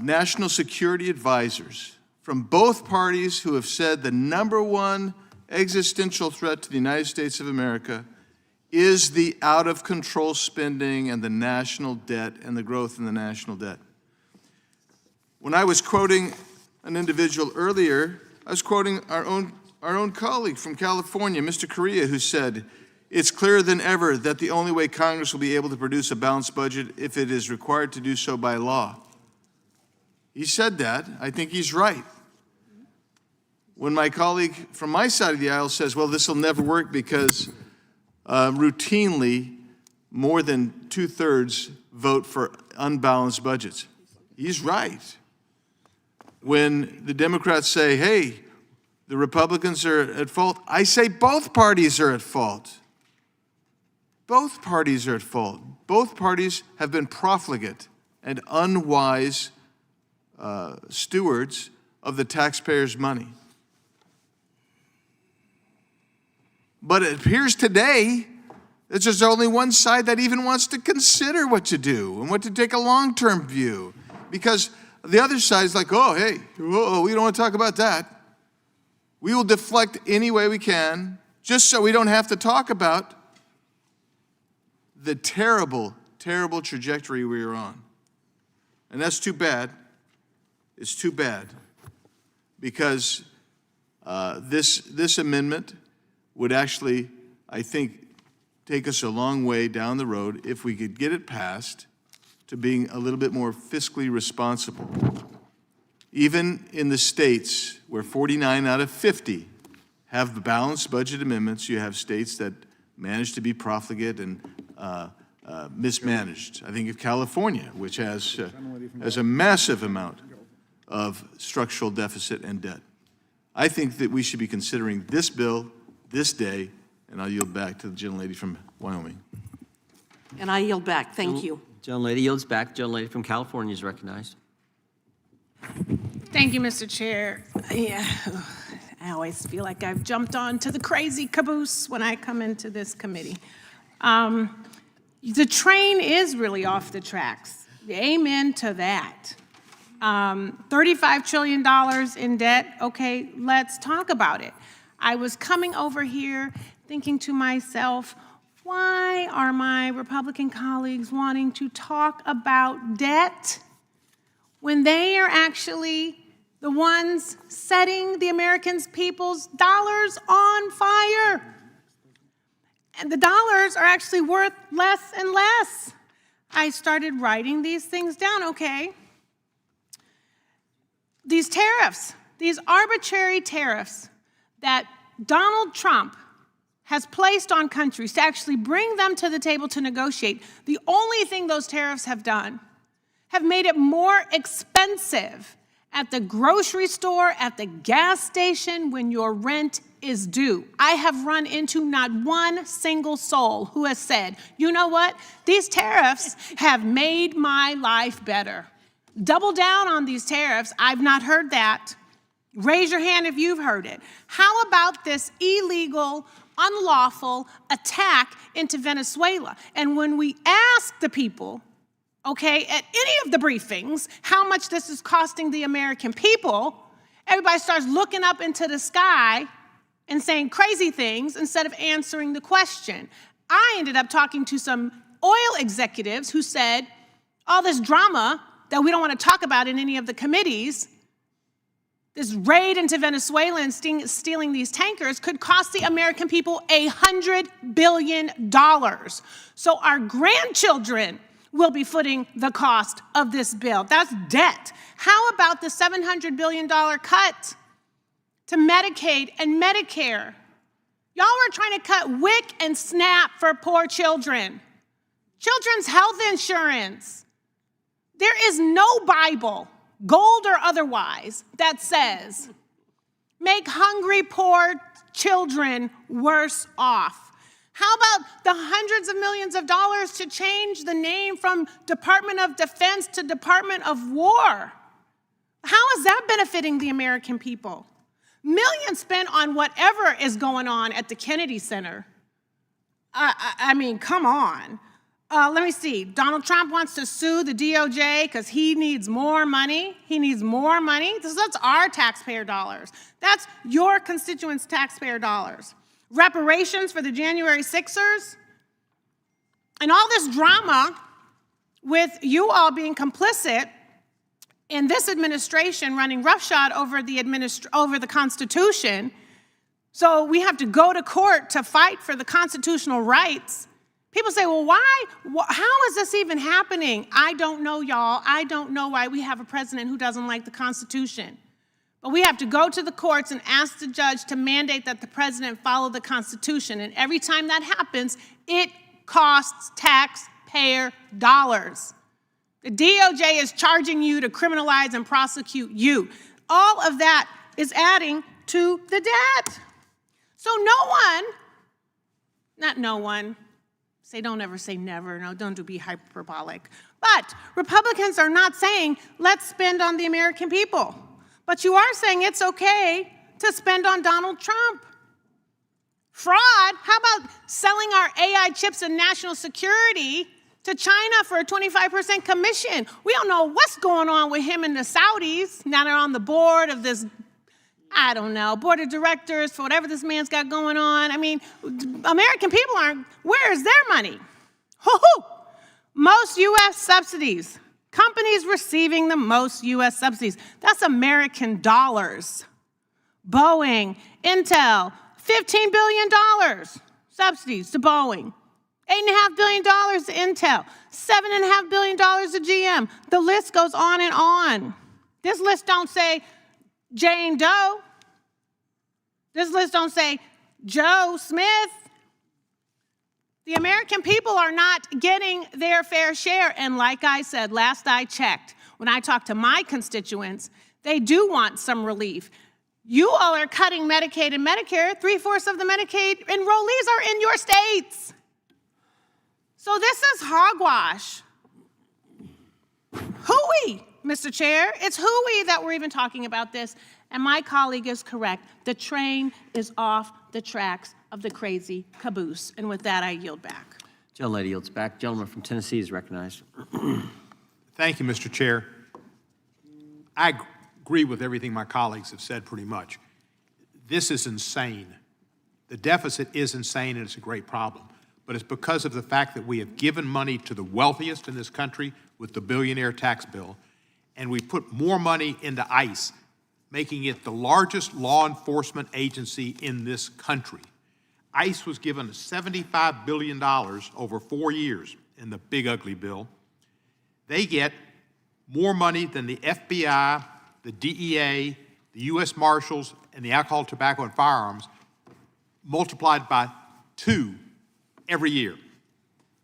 national security advisors from both parties who have said the number one existential threat to the United States of America is the out-of-control spending and the national debt and the growth in the national debt. When I was quoting an individual earlier, I was quoting our own colleague from California, Mr. Correa, who said, "It's clearer than ever that the only way Congress will be able to produce a balanced budget if it is required to do so by law." He said that. I think he's right. When my colleague from my side of the aisle says, well, this will never work because routinely more than 2/3 vote for unbalanced budgets, he's right. When the Democrats say, hey, the Republicans are at fault, I say both parties are at fault. Both parties are at fault. Both parties have been profligate and unwise stewards of the taxpayers' money. But it appears today that there's only one side that even wants to consider what to do and what to take a long-term view. Because the other side is like, oh, hey, whoa, we don't want to talk about that. We will deflect any way we can, just so we don't have to talk about the terrible, terrible trajectory we are on. And that's too bad. It's too bad. Because this amendment would actually, I think, take us a long way down the road if we could get it passed to being a little bit more fiscally responsible. Even in the states where 49 out of 50 have balanced budget amendments, you have states that manage to be profligate and mismanaged. I think of California, which has a massive amount of structural deficit and debt. I think that we should be considering this bill this day, and I'll yield back to the gentlelady from Wyoming. And I yield back. Thank you. Gentlelady yields back. Gentlelady from California is recognized. Thank you, Mr. Chair. Yeah, I always feel like I've jumped onto the crazy caboose when I come into this committee. The train is really off the tracks. Amen to that. $35 trillion in debt. Okay, let's talk about it. I was coming over here thinking to myself, why are my Republican colleagues wanting to talk about debt when they are actually the ones setting the American people's dollars on fire? And the dollars are actually worth less and less. I started writing these things down, okay? These tariffs, these arbitrary tariffs that Donald Trump has placed on countries to actually bring them to the table to negotiate, the only thing those tariffs have done have made it more expensive at the grocery store, at the gas station, when your rent is due. I have run into not one single soul who has said, you know what, these tariffs have made my life better. Double down on these tariffs. I've not heard that. Raise your hand if you've heard it. How about this illegal, unlawful attack into Venezuela? And when we ask the people, okay, at any of the briefings, how much this is costing the American people, everybody starts looking up into the sky and saying crazy things instead of answering the question. I ended up talking to some oil executives who said, all this drama that we don't want to talk about in any of the committees, this raid into Venezuela and stealing these tankers could cost the American people $100 billion. So our grandchildren will be footing the cost of this bill. That's debt. How about the $700 billion cut to Medicaid and Medicare? Y'all were trying to cut WIC and SNAP for poor children. Children's health insurance. There is no Bible, gold or otherwise, that says make hungry poor children worse off. How about the hundreds of millions of dollars to change the name from Department of Defense to Department of War? How is that benefiting the American people? Millions spent on whatever is going on at the Kennedy Center. I mean, come on. Let me see. Donald Trump wants to sue the DOJ because he needs more money. He needs more money. That's our taxpayer dollars. That's your constituents' taxpayer dollars. Reparations for the January 6ers. And all this drama with you all being complicit in this administration running roughshod over the Constitution. So we have to go to court to fight for the constitutional rights. People say, well, why? How is this even happening? I don't know, y'all. I don't know why we have a president who doesn't like the Constitution. But we have to go to the courts and ask the judge to mandate that the president follow the Constitution. And every time that happens, it costs taxpayer dollars. The DOJ is charging you to criminalize and prosecute you. All of that is adding to the debt. So don't ever say never, no, don't be hyperbolic. But Republicans are not saying, let's spend on the American people. But you are saying it's okay to spend on Donald Trump. Fraud, how about selling our AI chips and national security to China for a 25% commission? We don't know what's going on with him and the Saudis. Now they're on the board of this, I don't know, board of directors for whatever this man's got going on. I mean, American people aren't, where is their money? Hoo-hoo! Most U.S. subsidies. Companies receiving the most U.S. subsidies. That's American dollars. Boeing, Intel, $15 billion subsidies to Boeing. $8.5 billion to Intel. $7.5 billion to GM. The list goes on and on. This list don't say Jane Doe. This list don't say Joe Smith. The American people are not getting their fair share. And like I said, last I checked, when I talked to my constituents, they do want some relief. You all are cutting Medicaid and Medicare. 3/4 of the Medicaid enrollees are in your states. So this is hogwash. Hooey, Mr. Chair. It's hooey that we're even talking about this. And my colleague is correct. The train is off the tracks of the crazy caboose. And with that, I yield back. Gentlelady yields back. Gentleman from Tennessee is recognized. Thank you, Mr. Chair. I agree with everything my colleagues have said pretty much. This is insane. The deficit is insane, and it's a great problem. But it's because of the fact that we have given money to the wealthiest in this country with the billionaire tax bill, and we put more money into ICE, making it the largest law enforcement agency in this country. ICE was given $75 billion over 4 years in the big ugly bill. They get more money than the FBI, the DEA, the U.S. Marshals, and the Alcohol, Tobacco, and Firearms multiplied by 2 every year.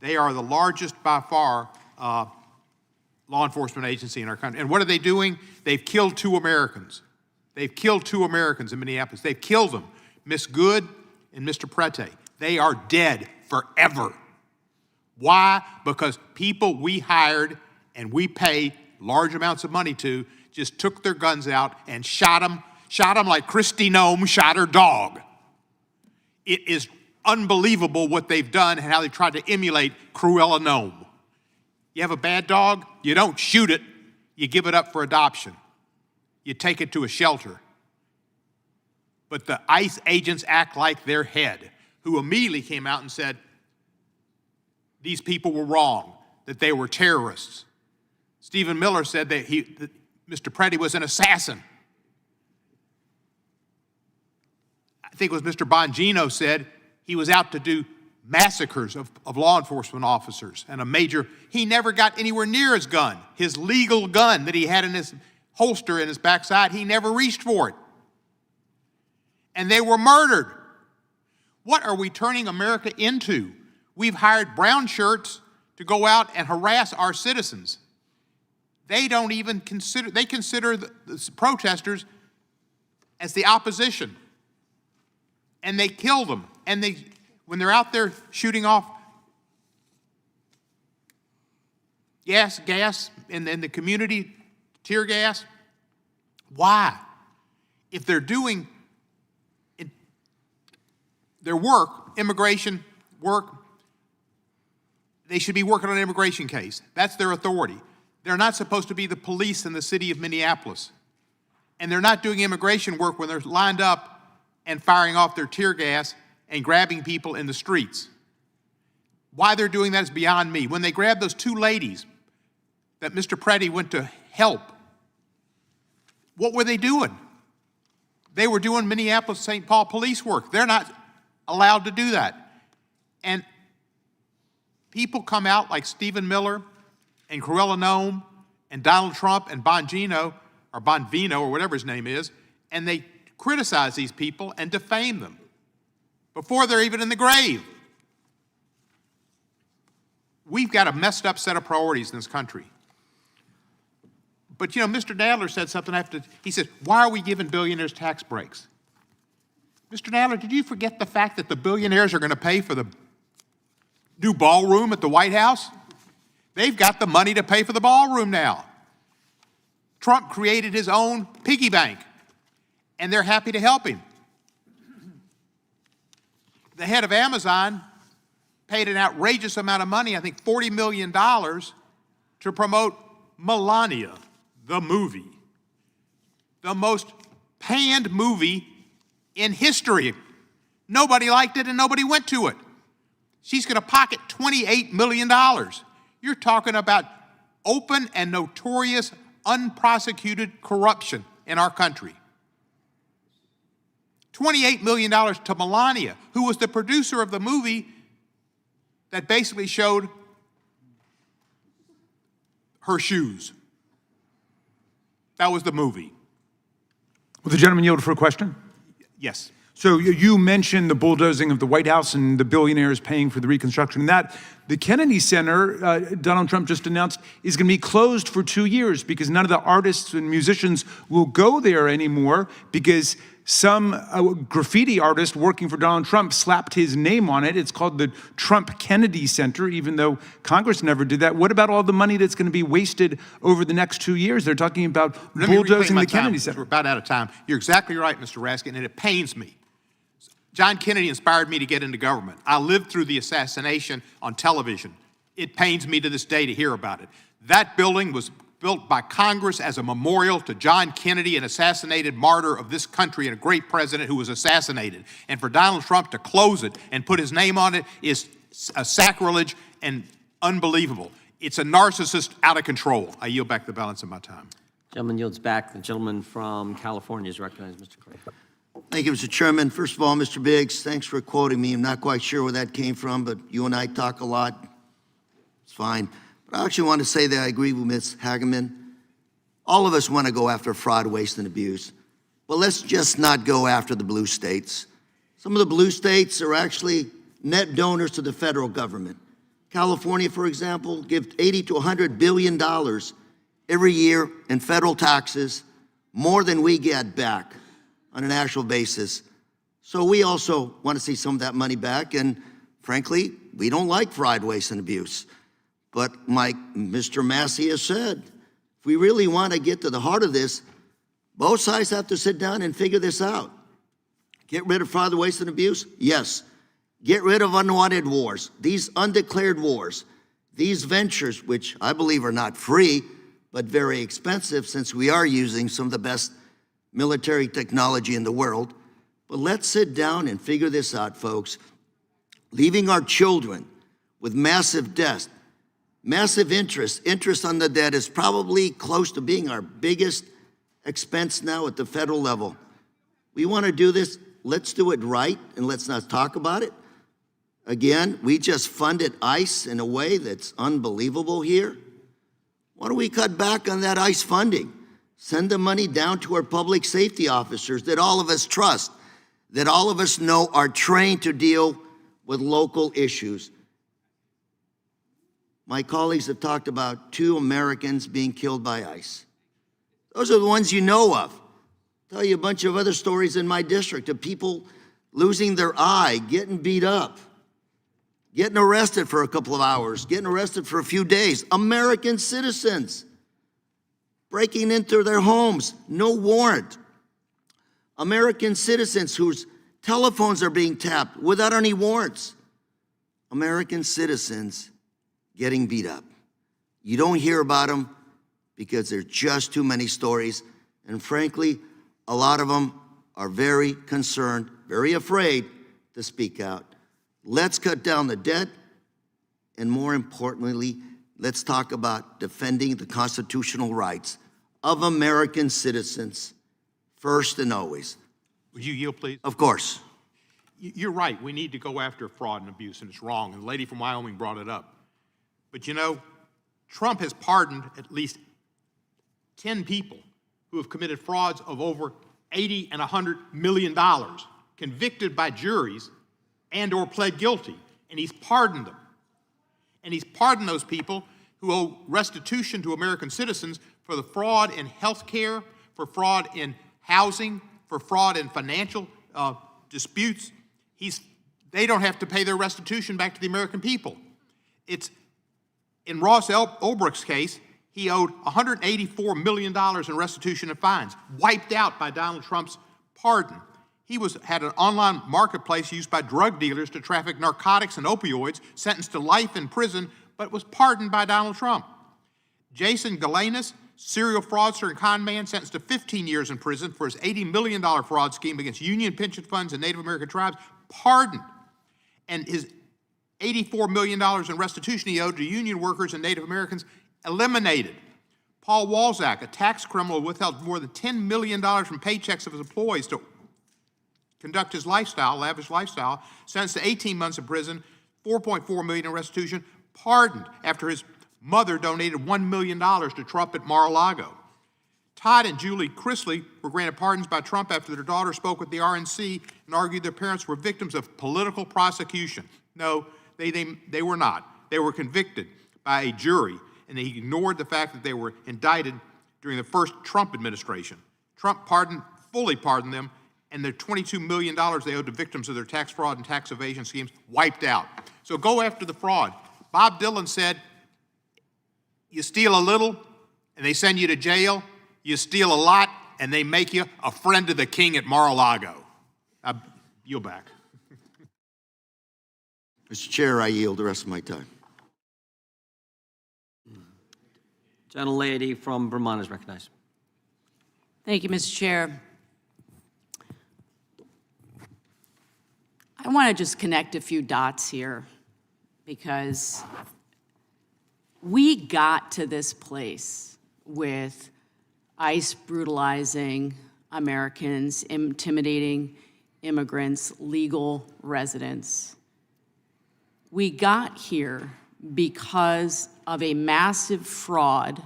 They are the largest by far law enforcement agency in our country. And what are they doing? They've killed 2 Americans. They've killed 2 Americans in Minneapolis. They've killed them, Miss Good and Mr. Prete. They are dead forever. Why? Because people we hired and we pay large amounts of money to just took their guns out and shot them like Kristi Noem shot her dog. It is unbelievable what they've done and how they tried to emulate Cruella Noem. You have a bad dog, you don't shoot it, you give it up for adoption. You take it to a shelter. But the ICE agents act like their head, who immediately came out and said these people were wrong, that they were terrorists. Stephen Miller said that Mr. Prete was an assassin. I think it was Mr. Bongino said he was out to do massacres of law enforcement officers and he never got anywhere near his gun, his legal gun that he had in his holster in his backside, he never reached for it. And they were murdered. What are we turning America into? We've hired brown shirts to go out and harass our citizens. They don't even consider the protesters as the opposition. And they kill them. And when they're out there shooting off gas in the community, tear gas, why? If they're doing their work, immigration work, they should be working on an immigration case. That's their authority. They're not supposed to be the police in the city of Minneapolis. And they're not doing immigration work when they're lined up and firing off their tear gas and grabbing people in the streets. Why they're doing that is beyond me. When they grabbed those two ladies that Mr. Preddy went to help, what were they doing? They were doing Minneapolis-St. Paul police work. They're not allowed to do that. And people come out like Stephen Miller and Cruella Nome and Donald Trump and Bongino, or whatever his name is, and they criticize these people and defame them before they're even in the grave. We've got a messed up set of priorities in this country. But you know, Mr. Nadler said something he said, why are we giving billionaires tax breaks? Mr. Nadler, did you forget the fact that the billionaires are going to pay for the new ballroom at the White House? They've got the money to pay for the ballroom now. Trump created his own piggy bank, and they're happy to help him. The head of Amazon paid an outrageous amount of money, I think $40 million, to promote Melania, the movie. The most panned movie in history. Nobody liked it and nobody went to it. She's going to pocket $28 million. You're talking about open and notorious unprosecuted corruption in our country. $28 million to Melania, who was the producer of the movie that basically showed her shoes. That was the movie. Will the gentleman yield for a question? Yes. So you mentioned the bulldozing of the White House and the billionaires paying for the reconstruction. And that the Kennedy Center, Donald Trump just announced, is going to be closed for 2 years because none of the artists and musicians will go there anymore because some graffiti artist working for Donald Trump slapped his name on it. It's called the Trump Kennedy Center, even though Congress never did that. What about all the money that's going to be wasted over the next 2 years? They're talking about bulldozing the Kennedy Center. We're about out of time. You're exactly right, Mr. Raskin, and it pains me. John Kennedy inspired me to get into government. I lived through the assassination on television. It pains me to this day to hear about it. That building was built by Congress as a memorial to John Kennedy, an assassinated martyr of this country and a great president who was assassinated. And for Donald Trump to close it and put his name on it is a sacrilege and unbelievable. It's a narcissist out of control. I yield back the balance of my time. Gentleman yields back. The gentleman from California is recognized, Mr. Clay. Thank you, Mr. Chairman. First of all, Mr. Biggs, thanks for quoting me. I'm not quite sure where that came from, but you and I talk a lot. It's fine. But I actually want to say that I agree with Ms. Hageman. All of us want to go after fraud, waste, and abuse. But let's just not go after the blue states. Some of the blue states are actually net donors to the federal government. California, for example, gives $80 to $100 billion every year in federal taxes, more than we get back on an actual basis. So we also want to see some of that money back, and frankly, we don't like fraud, waste, and abuse. But like Mr. Massie has said, if we really want to get to the heart of this, both sides have to sit down and figure this out. Get rid of fraud, waste, and abuse? Yes. Get rid of unwanted wars, these undeclared wars, these ventures, which I believe are not free, but very expensive since we are using some of the best military technology in the world. But let's sit down and figure this out, folks. Leaving our children with massive debt, massive interest on the debt is probably close to being our biggest expense now at the federal level. We want to do this, let's do it right, and let's not talk about it. Again, we just funded ICE in a way that's unbelievable here. Why don't we cut back on that ICE funding? Send the money down to our public safety officers that all of us trust, that all of us know are trained to deal with local issues. My colleagues have talked about 2 Americans being killed by ICE. Those are the ones you know of. I'll tell you a bunch of other stories in my district of people losing their eye, getting beat up, getting arrested for a couple of hours, getting arrested for a few days. American citizens breaking into their homes, no warrant. American citizens whose telephones are being tapped without any warrants. American citizens getting beat up. You don't hear about them because there's just too many stories. And frankly, a lot of them are very concerned, very afraid to speak out. Let's cut down the debt. And more importantly, let's talk about defending the constitutional rights of American citizens first and always. Would you yield, please? Of course. You're right. We need to go after fraud and abuse, and it's wrong. And the lady from Wyoming brought it up. But you know, Trump has pardoned at least 10 people who have committed frauds of over $80 and $100 million, convicted by juries and or pled guilty. And he's pardoned them. And he's pardoned those people who owe restitution to American citizens for the fraud in health care, for fraud in housing, for fraud in financial disputes. They don't have to pay their restitution back to the American people. It's in Ross Ulbricht's case, he owed $184 million in restitution and fines, wiped out by Donald Trump's pardon. He had an online marketplace used by drug dealers to traffic narcotics and opioids, sentenced to life in prison, but was pardoned by Donald Trump. Jason Galanis, serial fraudster and con man, sentenced to 15 years in prison for his $80 million fraud scheme against union pension funds and Native American tribes, pardoned. And his $84 million in restitution he owed to union workers and Native Americans, eliminated. Paul Walzak, a tax criminal, withheld more than $10 million from paychecks of his employees to conduct his lifestyle, lavish lifestyle, sentenced to 18 months in prison, $4.4 million in restitution, pardoned after his mother donated $1 million to Trump at Mar-a-Lago. Todd and Julie Chrisley were granted pardons by Trump after their daughter spoke with the RNC and argued their parents were victims of political prosecution. No, they were not. They were convicted by a jury, and they ignored the fact that they were indicted during the first Trump administration. Trump fully pardoned them, and their $22 million they owed to victims of their tax fraud and tax evasion schemes wiped out. So go after the fraud. Bob Dylan said, you steal a little, and they send you to jail. You steal a lot, and they make you a friend of the king at Mar-a-Lago. I yield back. Mr. Chair, I yield the rest of my time. Gentlelady from Vermont is recognized. Thank you, Mr. Chair. I want to just connect a few dots here because we got to this place with ICE brutalizing Americans, intimidating immigrants, legal residents. We got here because of a massive fraud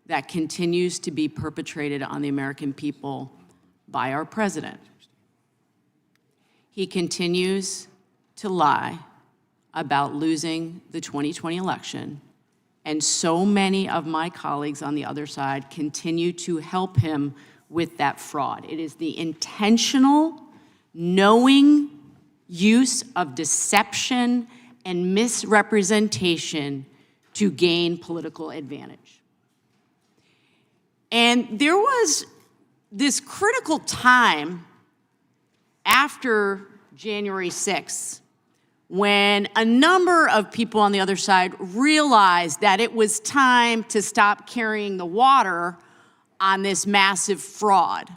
that continues to be perpetrated on the American people by our president. He continues to lie about losing the 2020 election, and so many of my colleagues on the other side continue to help him with that fraud. It is the intentional, knowing use of deception and misrepresentation to gain political advantage. And there was this critical time after January 6th when a number of people on the other side realized that it was time to stop carrying the water on this massive fraud.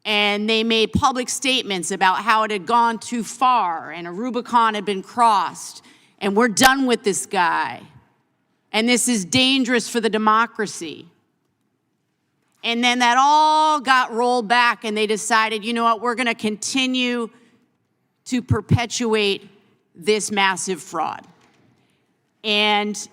And they made public statements about how it had gone too far and a Rubicon had been crossed, and we're done with this guy, and this is dangerous for the democracy. And then that all got rolled back, and they decided, you know what, we're going to continue to perpetuate this massive fraud. And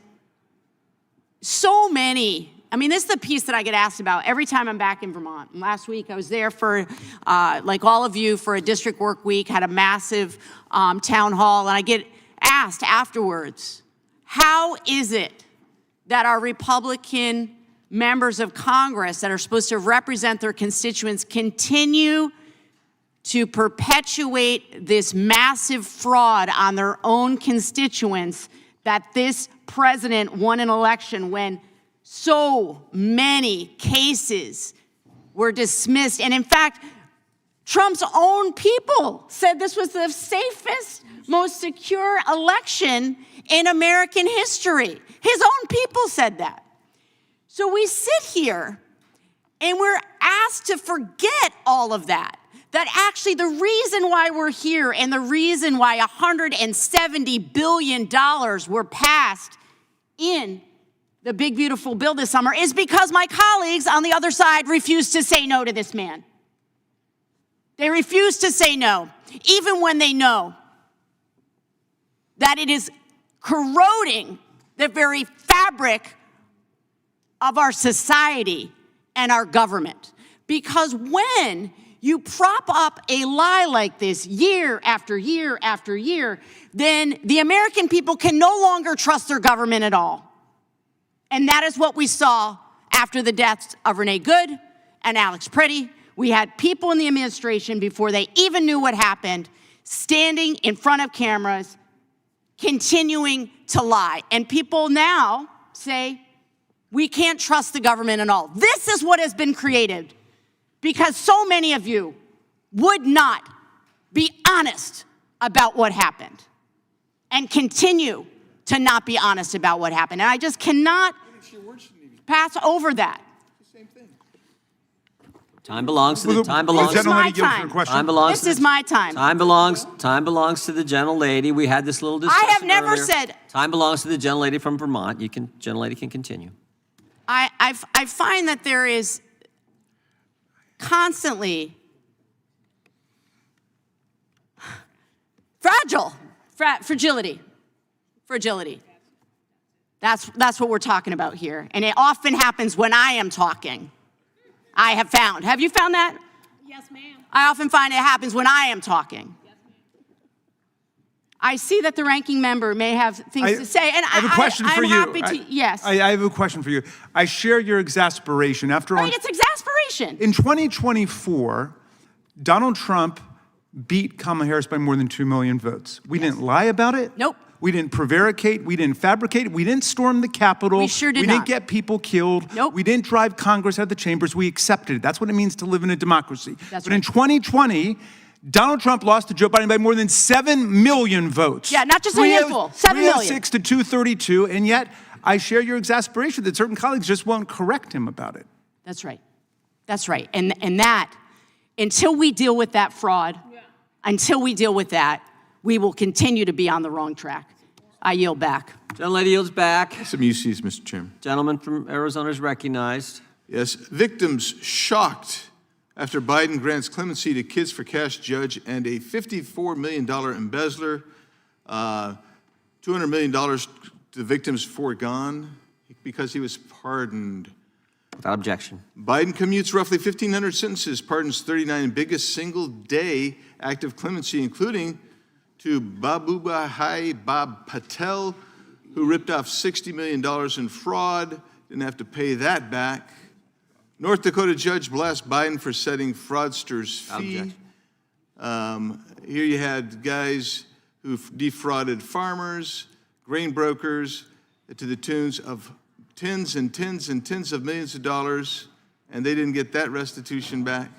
so many, I mean, this is the piece that I get asked about every time I'm back in Vermont. And last week I was there for, like all of you, for a district work week, had a massive town hall, and I get asked afterwards, how is it that our Republican members of Congress that are supposed to represent their constituents continue to perpetuate this massive fraud on their own constituents, that this president won an election when so many cases were dismissed? And in fact, Trump's own people said this was the safest, most secure election in American history. His own people said that. So we sit here and we're asked to forget all of that. That actually the reason why we're here and the reason why $170 billion were passed in the big, beautiful bill this summer is because my colleagues on the other side refused to say no to this man. They refuse to say no, even when they know that it is corroding the very fabric of our society and our government. Because when you prop up a lie like this year after year after year, then the American people can no longer trust their government at all. And that is what we saw after the deaths of Renee Good and Alex Pretty. We had people in the administration, before they even knew what happened, standing in front of cameras, continuing to lie. And people now say, we can't trust the government at all. This is what has been created because so many of you would not be honest about what happened and continue to not be honest about what happened. And I just cannot pass over that. Time belongs to the, time belongs. This is my time. Time belongs. This is my time. Time belongs to the gentlelady. We had this little discussion I have never earlier. said. Time belongs to the gentlelady from Vermont. Gentlelady can continue. I find that there is constantly fragility. That's what we're talking about here. And it often happens when I am talking. I have found. Have you found that? Yes, ma'am. I often find it happens when I am talking. I see that the ranking member may have things to say, and I have a question for I'm you. happy to, yes. I have a question for you. I share your exasperation. After all, Right, it's exasperation. in 2024, Donald Trump beat Kamala Harris by more than 2 million votes. We didn't lie about it. Nope. We didn't prevaricate. We didn't fabricate. We didn't storm the Capitol. We sure did We didn't not. get people killed. Nope. We didn't drive Congress out of the chambers. We accepted it. That's what it means to live in a democracy. That's but right. in 2020, Donald Trump lost to Joe Biden by more than 7 million votes. Yeah, not just a handful, 7 million. 306 to 232, and yet I share your exasperation that certain colleagues just won't correct him about it. That's right. That's right. And that, until we deal with that fraud, until we deal with that, we will continue to be on the wrong track. I yield back. Gentlelady yields back. Some uses, Mr. Chairman. Gentleman from Arizona is recognized. Yes, victims shocked after Biden grants clemency to Kids for Cash judge and a $54 million embezzler, $200 million to victims foregone because he was pardoned. Without objection. Biden commutes roughly 1,500 sentences, pardons 39 biggest single-day active clemency, including to Babubhai Bob Patel, who ripped off $60 million in fraud, didn't have to pay that back. North Dakota judge blasts Biden for setting fraudsters' fee. Here you had guys who defrauded farmers, grain brokers, to the tunes of tens and tens and tens of millions of dollars, and they didn't get that restitution back.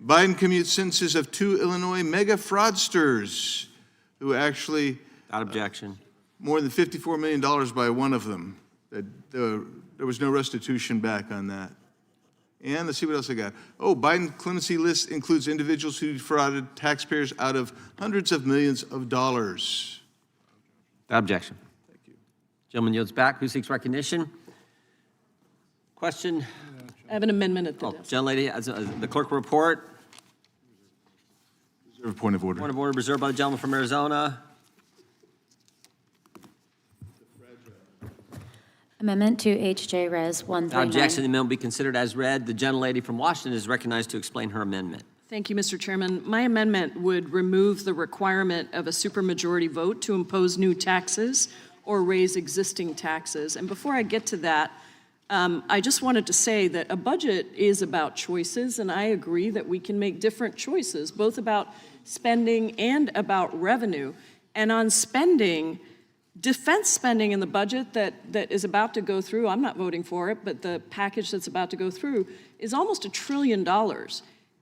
Biden commutes sentences of 2 Illinois mega fraudsters who actually Without objection. more than $54 million by one of them. There was no restitution back on that. And let's see what else I got. Oh, Biden clemency list includes individuals who defrauded taxpayers out of hundreds of millions of dollars. Without objection. Thank you. Gentleman yields back. Who seeks recognition? Question? I have an amendment at the Oh, desk. gentlelady, the clerk will report. Reserve point of order. Point of order reserved by the gentleman from Arizona. Amendment to H.J. Res. Without 139. objection, the amendment will be considered as read. The gentlelady from Washington is recognized to explain her amendment. Thank you, Mr. Chairman. My amendment would remove the requirement of a supermajority vote to impose new taxes or raise existing taxes. And before I get to that, I just wanted to say that a budget is about choices, and I agree that we can make different choices, both about spending and about revenue. And on spending, defense spending in the budget that is about to go through, I'm not voting for it, but the package that's about to go through is almost $1 trillion.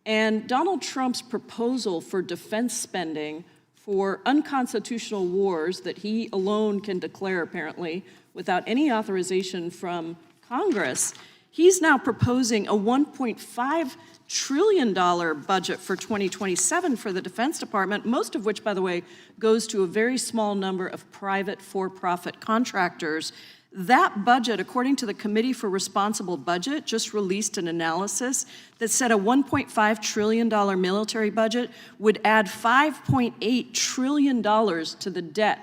And Donald Trump's proposal for defense spending for unconstitutional wars that he alone can declare, apparently, without any authorization from Congress, he's now proposing a $1.5 trillion budget for 2027 for the Defense Department, most of which, by the way, goes to a very small number of private for-profit contractors. That budget, according to the Committee for Responsible Budget, just released an analysis that said a $1.5 trillion military budget would add $5.8 trillion to the debt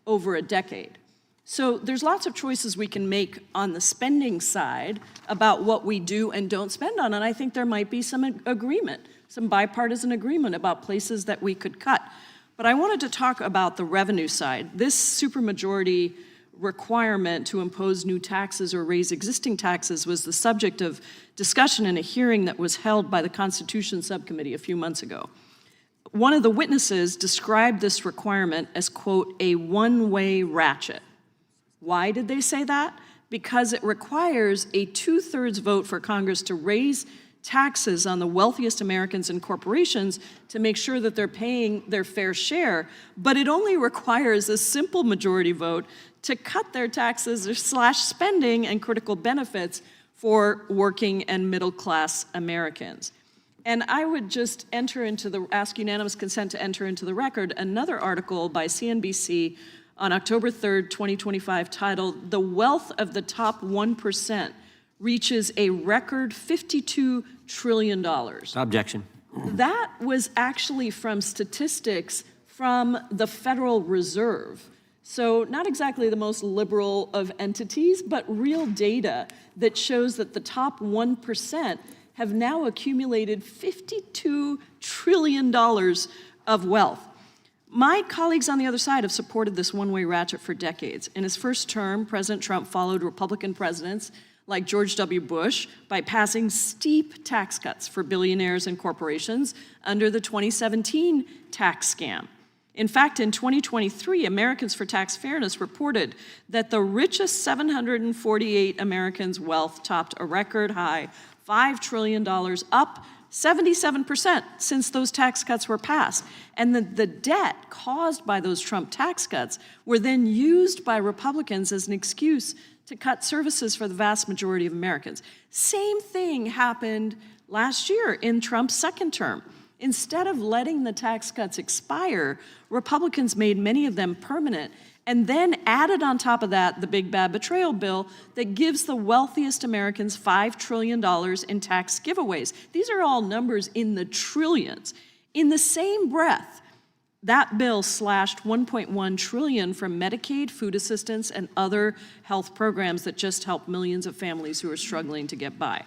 over a decade. So there's lots of choices we can make on the spending side about what we do and don't spend on, and I think there might be some agreement, some bipartisan agreement about places that we could cut. But I wanted to talk about the revenue side. This supermajority requirement to impose new taxes or raise existing taxes was the subject of discussion in a hearing that was held by the Constitution Subcommittee a few months ago. One of the witnesses described this requirement as, quote, a one-way ratchet. Why did they say that? Because it requires a 2/3 vote for Congress to raise taxes on the wealthiest Americans and corporations to make sure that they're paying their fair share, but it only requires a simple majority vote to cut their taxes or slash spending and critical benefits for working and middle-class Americans. And I would just ask unanimous consent to enter into the record another article by CNBC on October 3rd, 2025, titled, "The Wealth of the Top 1% Reaches a Record $52 trillion." Objection. That was actually from statistics from the Federal Reserve. So not exactly the most liberal of entities, but real data that shows that the top 1% have now accumulated $52 trillion of wealth. My colleagues on the other side have supported this one-way ratchet for decades. In his first term, President Trump followed Republican presidents like George W. Bush by passing steep tax cuts for billionaires and corporations under the 2017 tax scam. In fact, in 2023, Americans for Tax Fairness reported that the richest 748 Americans' wealth topped a record high $5 trillion, up 77% since those tax cuts were passed. And the debt caused by those Trump tax cuts were then used by Republicans as an excuse to cut services for the vast majority of Americans. Same thing happened last year in Trump's second term. Instead of letting the tax cuts expire, Republicans made many of them permanent and then added on top of that the big bad betrayal bill that gives the wealthiest Americans $5 trillion in tax giveaways. These are all numbers in the trillions. In the same breath, that bill slashed $1.1 trillion from Medicaid, food assistance, and other health programs that just help millions of families who are struggling to get by.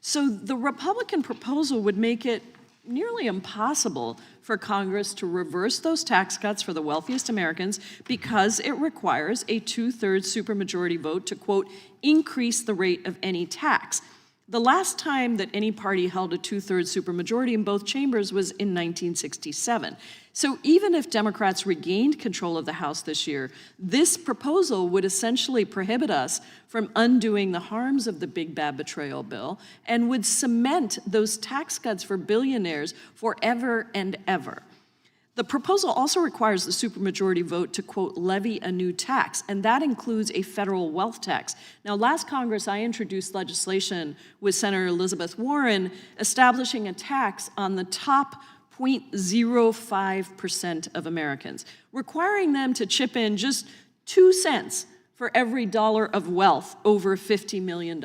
So the Republican proposal would make it nearly impossible for Congress to reverse those tax cuts for the wealthiest Americans because it requires a 2/3 supermajority vote to, quote, increase the rate of any tax. The last time that any party held a 2/3 supermajority in both chambers was in 1967. So even if Democrats regained control of the House this year, this proposal would essentially prohibit us from undoing the harms of the big bad betrayal bill and would cement those tax cuts for billionaires forever and ever. The proposal also requires the supermajority vote to, quote, levy a new tax, and that includes a federal wealth tax. Now, last Congress, I introduced legislation with Senator Elizabeth Warren establishing a tax on the top 0.05% of Americans, requiring them to chip in just 2 cents for every dollar of wealth over $50 million.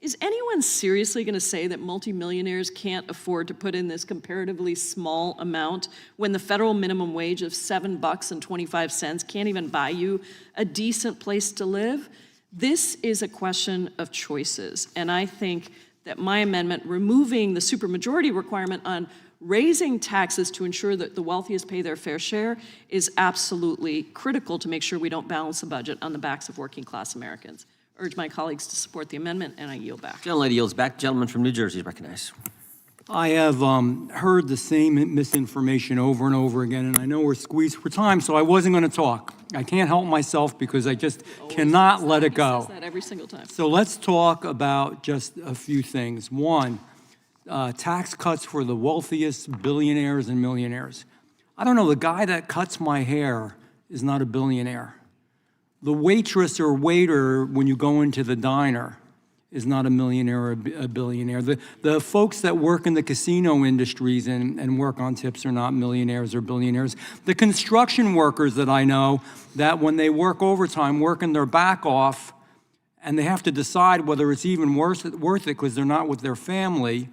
Is anyone seriously going to say that multimillionaires can't afford to put in this comparatively small amount when the federal minimum wage of $7.25 can't even buy you a decent place to live? This is a question of choices, and I think that my amendment removing the supermajority requirement on raising taxes to ensure that the wealthiest pay their fair share is absolutely critical to make sure we don't balance the budget on the backs of working class Americans. Urge my colleagues to support the amendment, and I yield back. Gentlelady yields back. Gentleman from New Jersey is recognized. I have heard the same misinformation over and over again, and I know we're squeezed for time, so I wasn't going to talk. I can't help myself because I just cannot let it go. He says that every single time. So let's talk about just a few things. One, tax cuts for the wealthiest billionaires and millionaires. I don't know, the guy that cuts my hair is not a billionaire. The waitress or waiter when you go into the diner is not a millionaire or a billionaire. The folks that work in the casino industries and work on tips are not millionaires or billionaires. The construction workers that I know that when they work overtime, working their back off, and they have to decide whether it's even worth it because they're not with their family,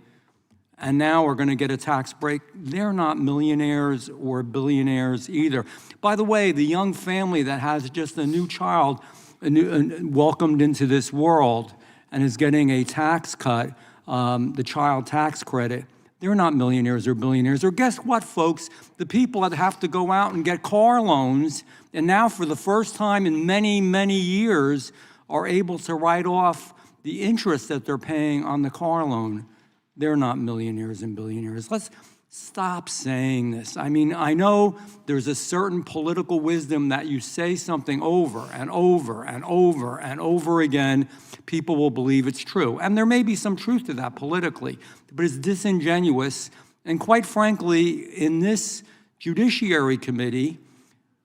and now are going to get a tax break, they're not millionaires or billionaires either. By the way, the young family that has just a new child welcomed into this world and is getting a tax cut, the child tax credit, they're not millionaires or billionaires. Or guess what, folks? The people that have to go out and get car loans, and now for the first time in many, many years, are able to write off the interest that they're paying on the car loan. They're not millionaires and billionaires. Let's stop saying this. I mean, I know there's a certain political wisdom that you say something over and over and over and over again, people will believe it's true. And there may be some truth to that politically, but it's disingenuous. And quite frankly, in this Judiciary Committee,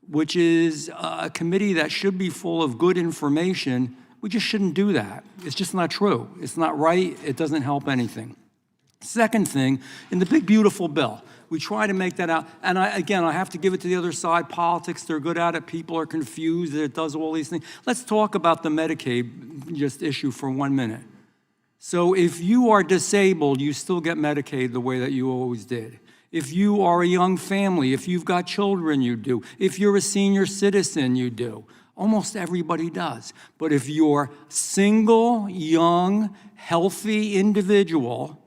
which is a committee that should be full of good information, we just shouldn't do that. It's just not true. It's not right. It doesn't help anything. Second thing, in the big, beautiful bill, we try to make that out. And again, I have to give it to the other side. Politics, they're good at it. People are confused. It does all these things. Let's talk about the Medicaid just issue for 1 minute. So if you are disabled, you still get Medicaid the way that you always did. If you are a young family, if you've got children, you do. If you're a senior citizen, you do. Almost everybody does. But if you're single, young, healthy individual,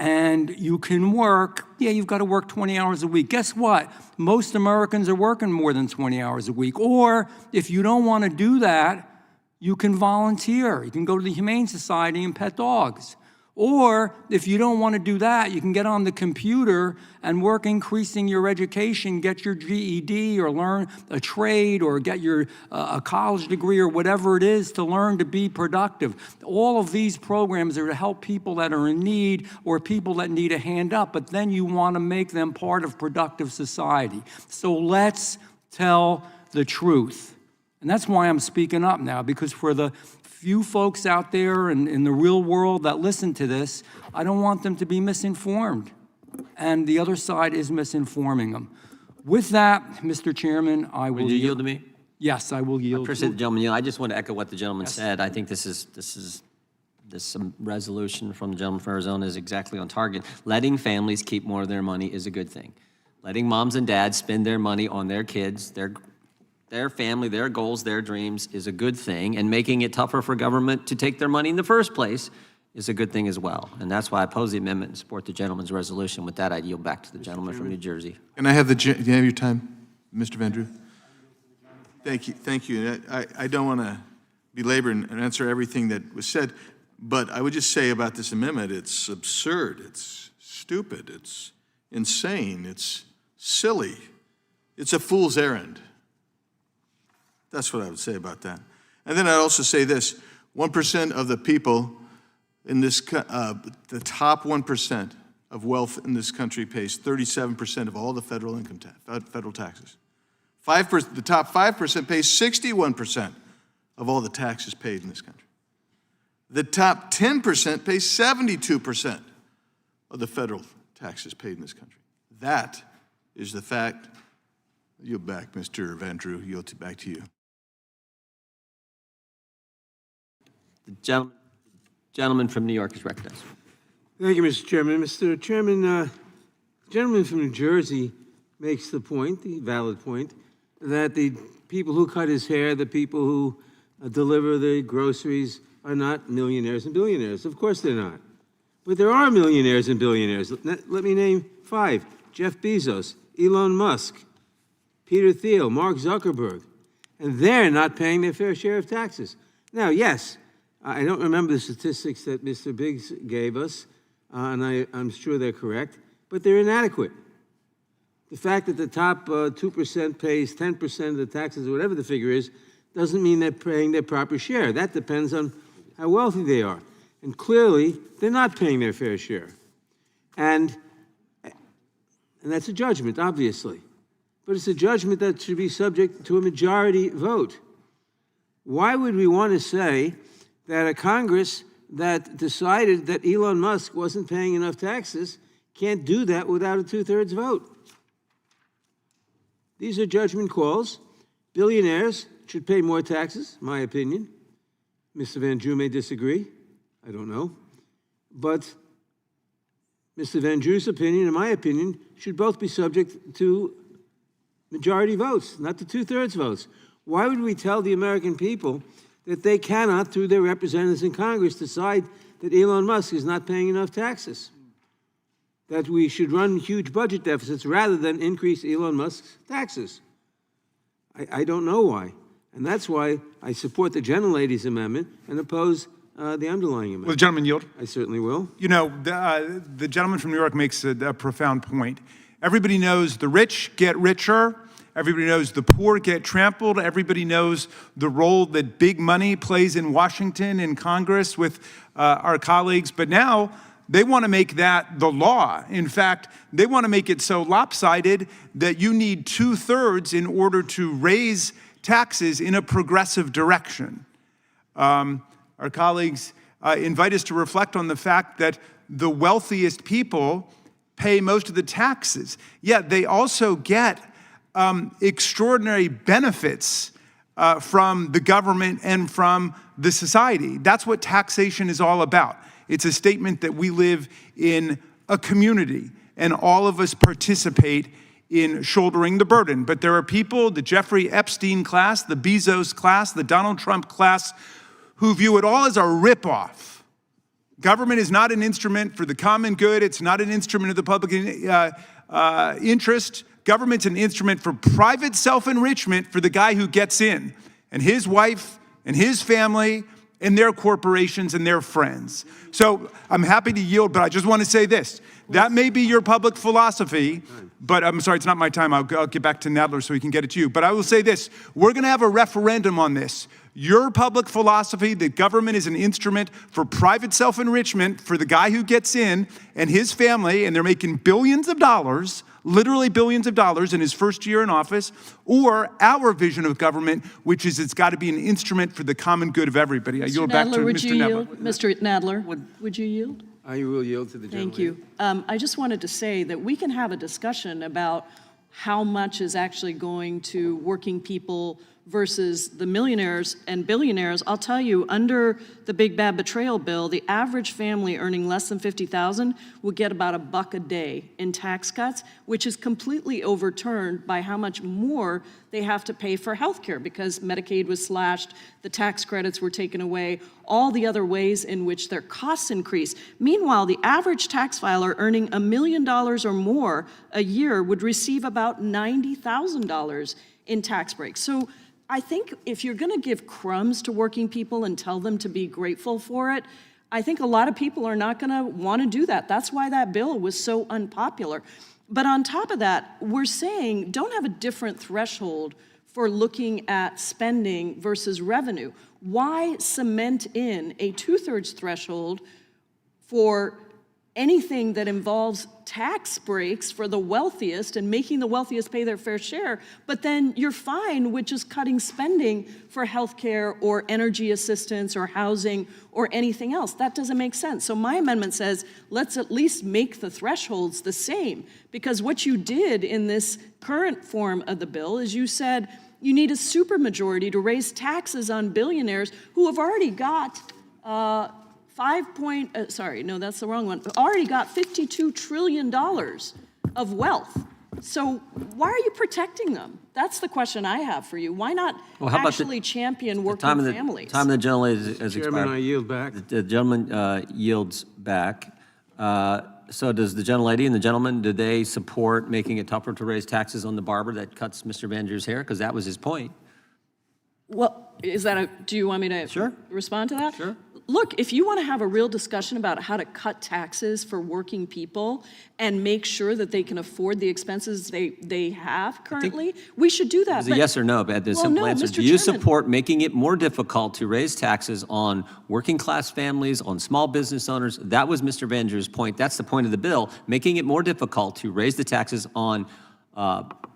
and you can work, yeah, you've got to work 20 hours a week. Guess what? Most Americans are working more than 20 hours a week. Or if you don't want to do that, you can volunteer. You can go to the Humane Society and pet dogs. Or if you don't want to do that, you can get on the computer and work increasing your education, get your GED or learn a trade or get your a college degree or whatever it is to learn to be productive. All of these programs are to help people that are in need or people that need a hand up, but then you want to make them part of productive society. So let's tell the truth. And that's why I'm speaking up now, because for the few folks out there in the real world that listen to this, I don't want them to be misinformed. And the other side is misinforming them. With that, Mr. Chairman, I will Will you yield to me? Yes, I will yield. I appreciate the gentleman yield. I just want to echo what the gentleman said. I think this resolution from the gentleman from Arizona is exactly on target. Letting families keep more of their money is a good thing. Letting moms and dads spend their money on their kids, their family, their goals, their dreams is a good thing, and making it tougher for government to take their money in the first place is a good thing as well. And that's why I oppose the amendment and support the gentleman's resolution. With that, I yield back to the gentleman from New Jersey. Can I have do you have your time, Mr. Van Drew? Thank you. I don't want to belabor and answer everything that was said, but I would just say about this amendment, it's absurd, it's stupid, it's insane, it's silly, it's a fool's errand. That's what I would say about that. And then I'd also say this, 1% of the people in this, the top 1% of wealth in this country pays 37% of all the federal income federal taxes. The top 5% pays 61% of all the taxes paid in this country. The top 10% pays 72% of the federal taxes paid in this country. That is the fact. Yield back, Mr. Van Drew. Yield back to you. The gentleman from New York is recognized. Thank you, Mr. Chairman. Mr. Chairman, the gentleman from New Jersey makes the point, the valid point, that the people who cut his hair, the people who deliver the groceries are not millionaires and billionaires. Of course they're not. But there are millionaires and billionaires. Let me name 5. Jeff Bezos, Elon Musk, Peter Thiel, Mark Zuckerberg. And they're not paying their fair share of taxes. Now, yes, I don't remember the statistics that Mr. Biggs gave us, and I'm sure they're correct, but they're inadequate. The fact that the top 2% pays 10% of the taxes, or whatever the figure is, doesn't mean they're paying their proper share. That depends on how wealthy they are. And clearly, they're not paying their fair share. And that's a judgment, obviously. But it's a judgment that should be subject to a majority vote. Why would we want to say that a Congress that decided that Elon Musk wasn't paying enough taxes can't do that without a two-thirds vote? These are judgment calls. Billionaires should pay more taxes, my opinion. Mr. Van Drew may disagree. I don't know. But Mr. Van Drew's opinion and my opinion should both be subject to majority votes, not the two-thirds votes. Why would we tell the American people that they cannot, through their representatives in Congress, decide that Elon Musk is not paying enough taxes? That we should run huge budget deficits rather than increase Elon Musk's taxes? I don't know why. And that's why I support the gentlelady's amendment and oppose the underlying amendment. Will the gentleman yield? I certainly will. You know, the gentleman from New York makes a profound point. Everybody knows the rich get richer. Everybody knows the poor get trampled. Everybody knows the role that big money plays in Washington and Congress with our colleagues. But now they want to make that the law. In fact, they want to make it so lopsided that you need 2/3 in order to raise taxes in a progressive direction. Our colleagues invite us to reflect on the fact that the wealthiest people pay most of the taxes, yet they also get extraordinary benefits from the government and from the society. That's what taxation is all about. It's a statement that we live in a community and all of us participate in shouldering the burden. But there are people, the Jeffrey Epstein class, the Bezos class, the Donald Trump class, who view it all as a ripoff. Government is not an instrument for the common good. It's not an instrument of the public interest. Government's an instrument for private self-enrichment for the guy who gets in, and his wife and his family and their corporations and their friends. So I'm happy to yield, but I just want to say this. That may be your public philosophy, but I'm sorry, it's not my time. I'll get back to Nadler so he can get it to you. But I will say this. We're going to have a referendum on this. Your public philosophy that government is an instrument for private self-enrichment for the guy who gets in and his family, and they're making billions of dollars, literally billions of dollars in his first year in office, or our vision of government, which is it's got to be an instrument for the common good of everybody. I yield back to Mr. Nadler. Mr. Nadler, would you yield? I will yield to the gentleman. Thank you. I just wanted to say that we can have a discussion about how much is actually going to working people versus the millionaires and billionaires. I'll tell you, under the Big Bad Betrayal bill, the average family earning less than $50,000 will get about $1 a day in tax cuts, which is completely overturned by how much more they have to pay for health care because Medicaid was slashed, the tax credits were taken away, all the other ways in which their costs increase. Meanwhile, the average tax filer earning $1 million or more a year would receive about $90,000 in tax breaks. So I think if you're going to give crumbs to working people and tell them to be grateful for it, I think a lot of people are not going to want to do that. That's why that bill was so unpopular. But on top of that, we're saying don't have a different threshold for looking at spending versus revenue. Why cement in a 2/3 threshold for anything that involves tax breaks for the wealthiest and making the wealthiest pay their fair share, but then you're fine with just cutting spending for healthcare or energy assistance or housing or anything else? That doesn't make sense. So my amendment says, let's at least make the thresholds the same, because what you did in this current form of the bill is you said you need a supermajority to raise taxes on billionaires who have already got that's the wrong one. Already got $52 trillion of wealth. So why are you protecting them? That's the question I have for you. Why not actually champion working families? Time of the gentlelady has expired. Chairman, I yield back. The gentleman yields back. So does the gentlelady and the gentleman, do they support making it tougher to raise taxes on the barber that cuts Mr. Van Drew's hair? Because that was his point. Well, do you want me to respond to that? Sure. look, if you want to have a real discussion about how to cut taxes for working people and make sure that they can afford the expenses they have currently, we should do that. It's a yes or no, but the simple answer, do you support making it more difficult to raise taxes on working class families, on small business owners? That was Mr. Van Drew's point. That's the point of the bill, making it more difficult to raise the taxes on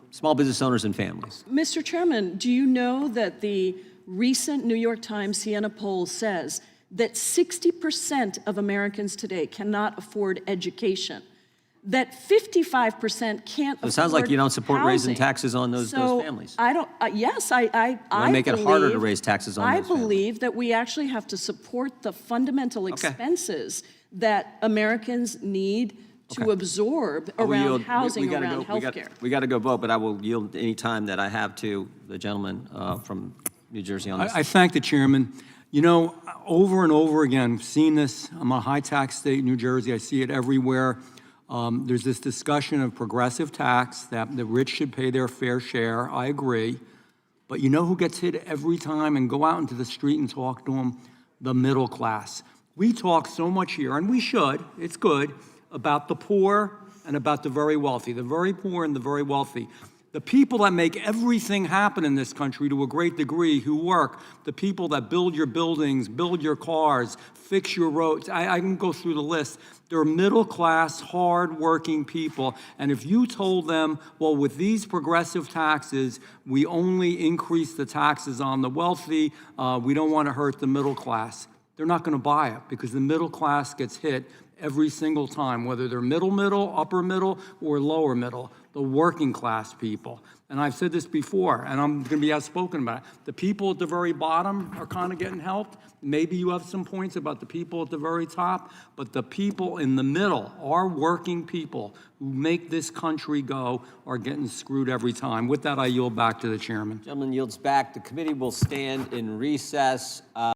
small business owners and families. Mr. Chairman, do you know that the recent New York Times Siena poll says that 60% of Americans today cannot afford education, that 55% can't afford It sounds like you don't support raising taxes on those families. I don't, yes, I make it harder to raise taxes on those I believe that we actually have to support the fundamental expenses that Americans need to absorb around housing, around healthcare. We got to go vote, but I will yield any time that I have to the gentleman from New Jersey on this. I thank the chairman. You know, over and over again, I've seen this. I'm a high tax state, New Jersey. I see it everywhere. There's this discussion of progressive tax, that the rich should pay their fair share. I agree. But you know who gets hit every time? And go out into the street and talk to them? The middle class. We talk so much here, and we should, it's good, about the poor and about the very wealthy, the very poor and the very wealthy. The people that make everything happen in this country to a great degree, who work, the people that build your buildings, build your cars, fix your roads, I can go through the list. They're middle-class, hard-working people, and if you told them, well, with these progressive taxes, we only increase the taxes on the wealthy, we don't want to hurt the middle class, they're not going to buy it, because the middle class gets hit every single time, whether they're middle, upper middle, or lower middle, the working class people. And I've said this before, and I'm going to be outspoken about it. The people at the very bottom are kind of getting helped. Maybe you have some points about the people at the very top, but the people in the middle, our working people who make this country go, are getting screwed every time. With that, I yield back to the chairman. Gentleman yields back. The committee will stand in recess.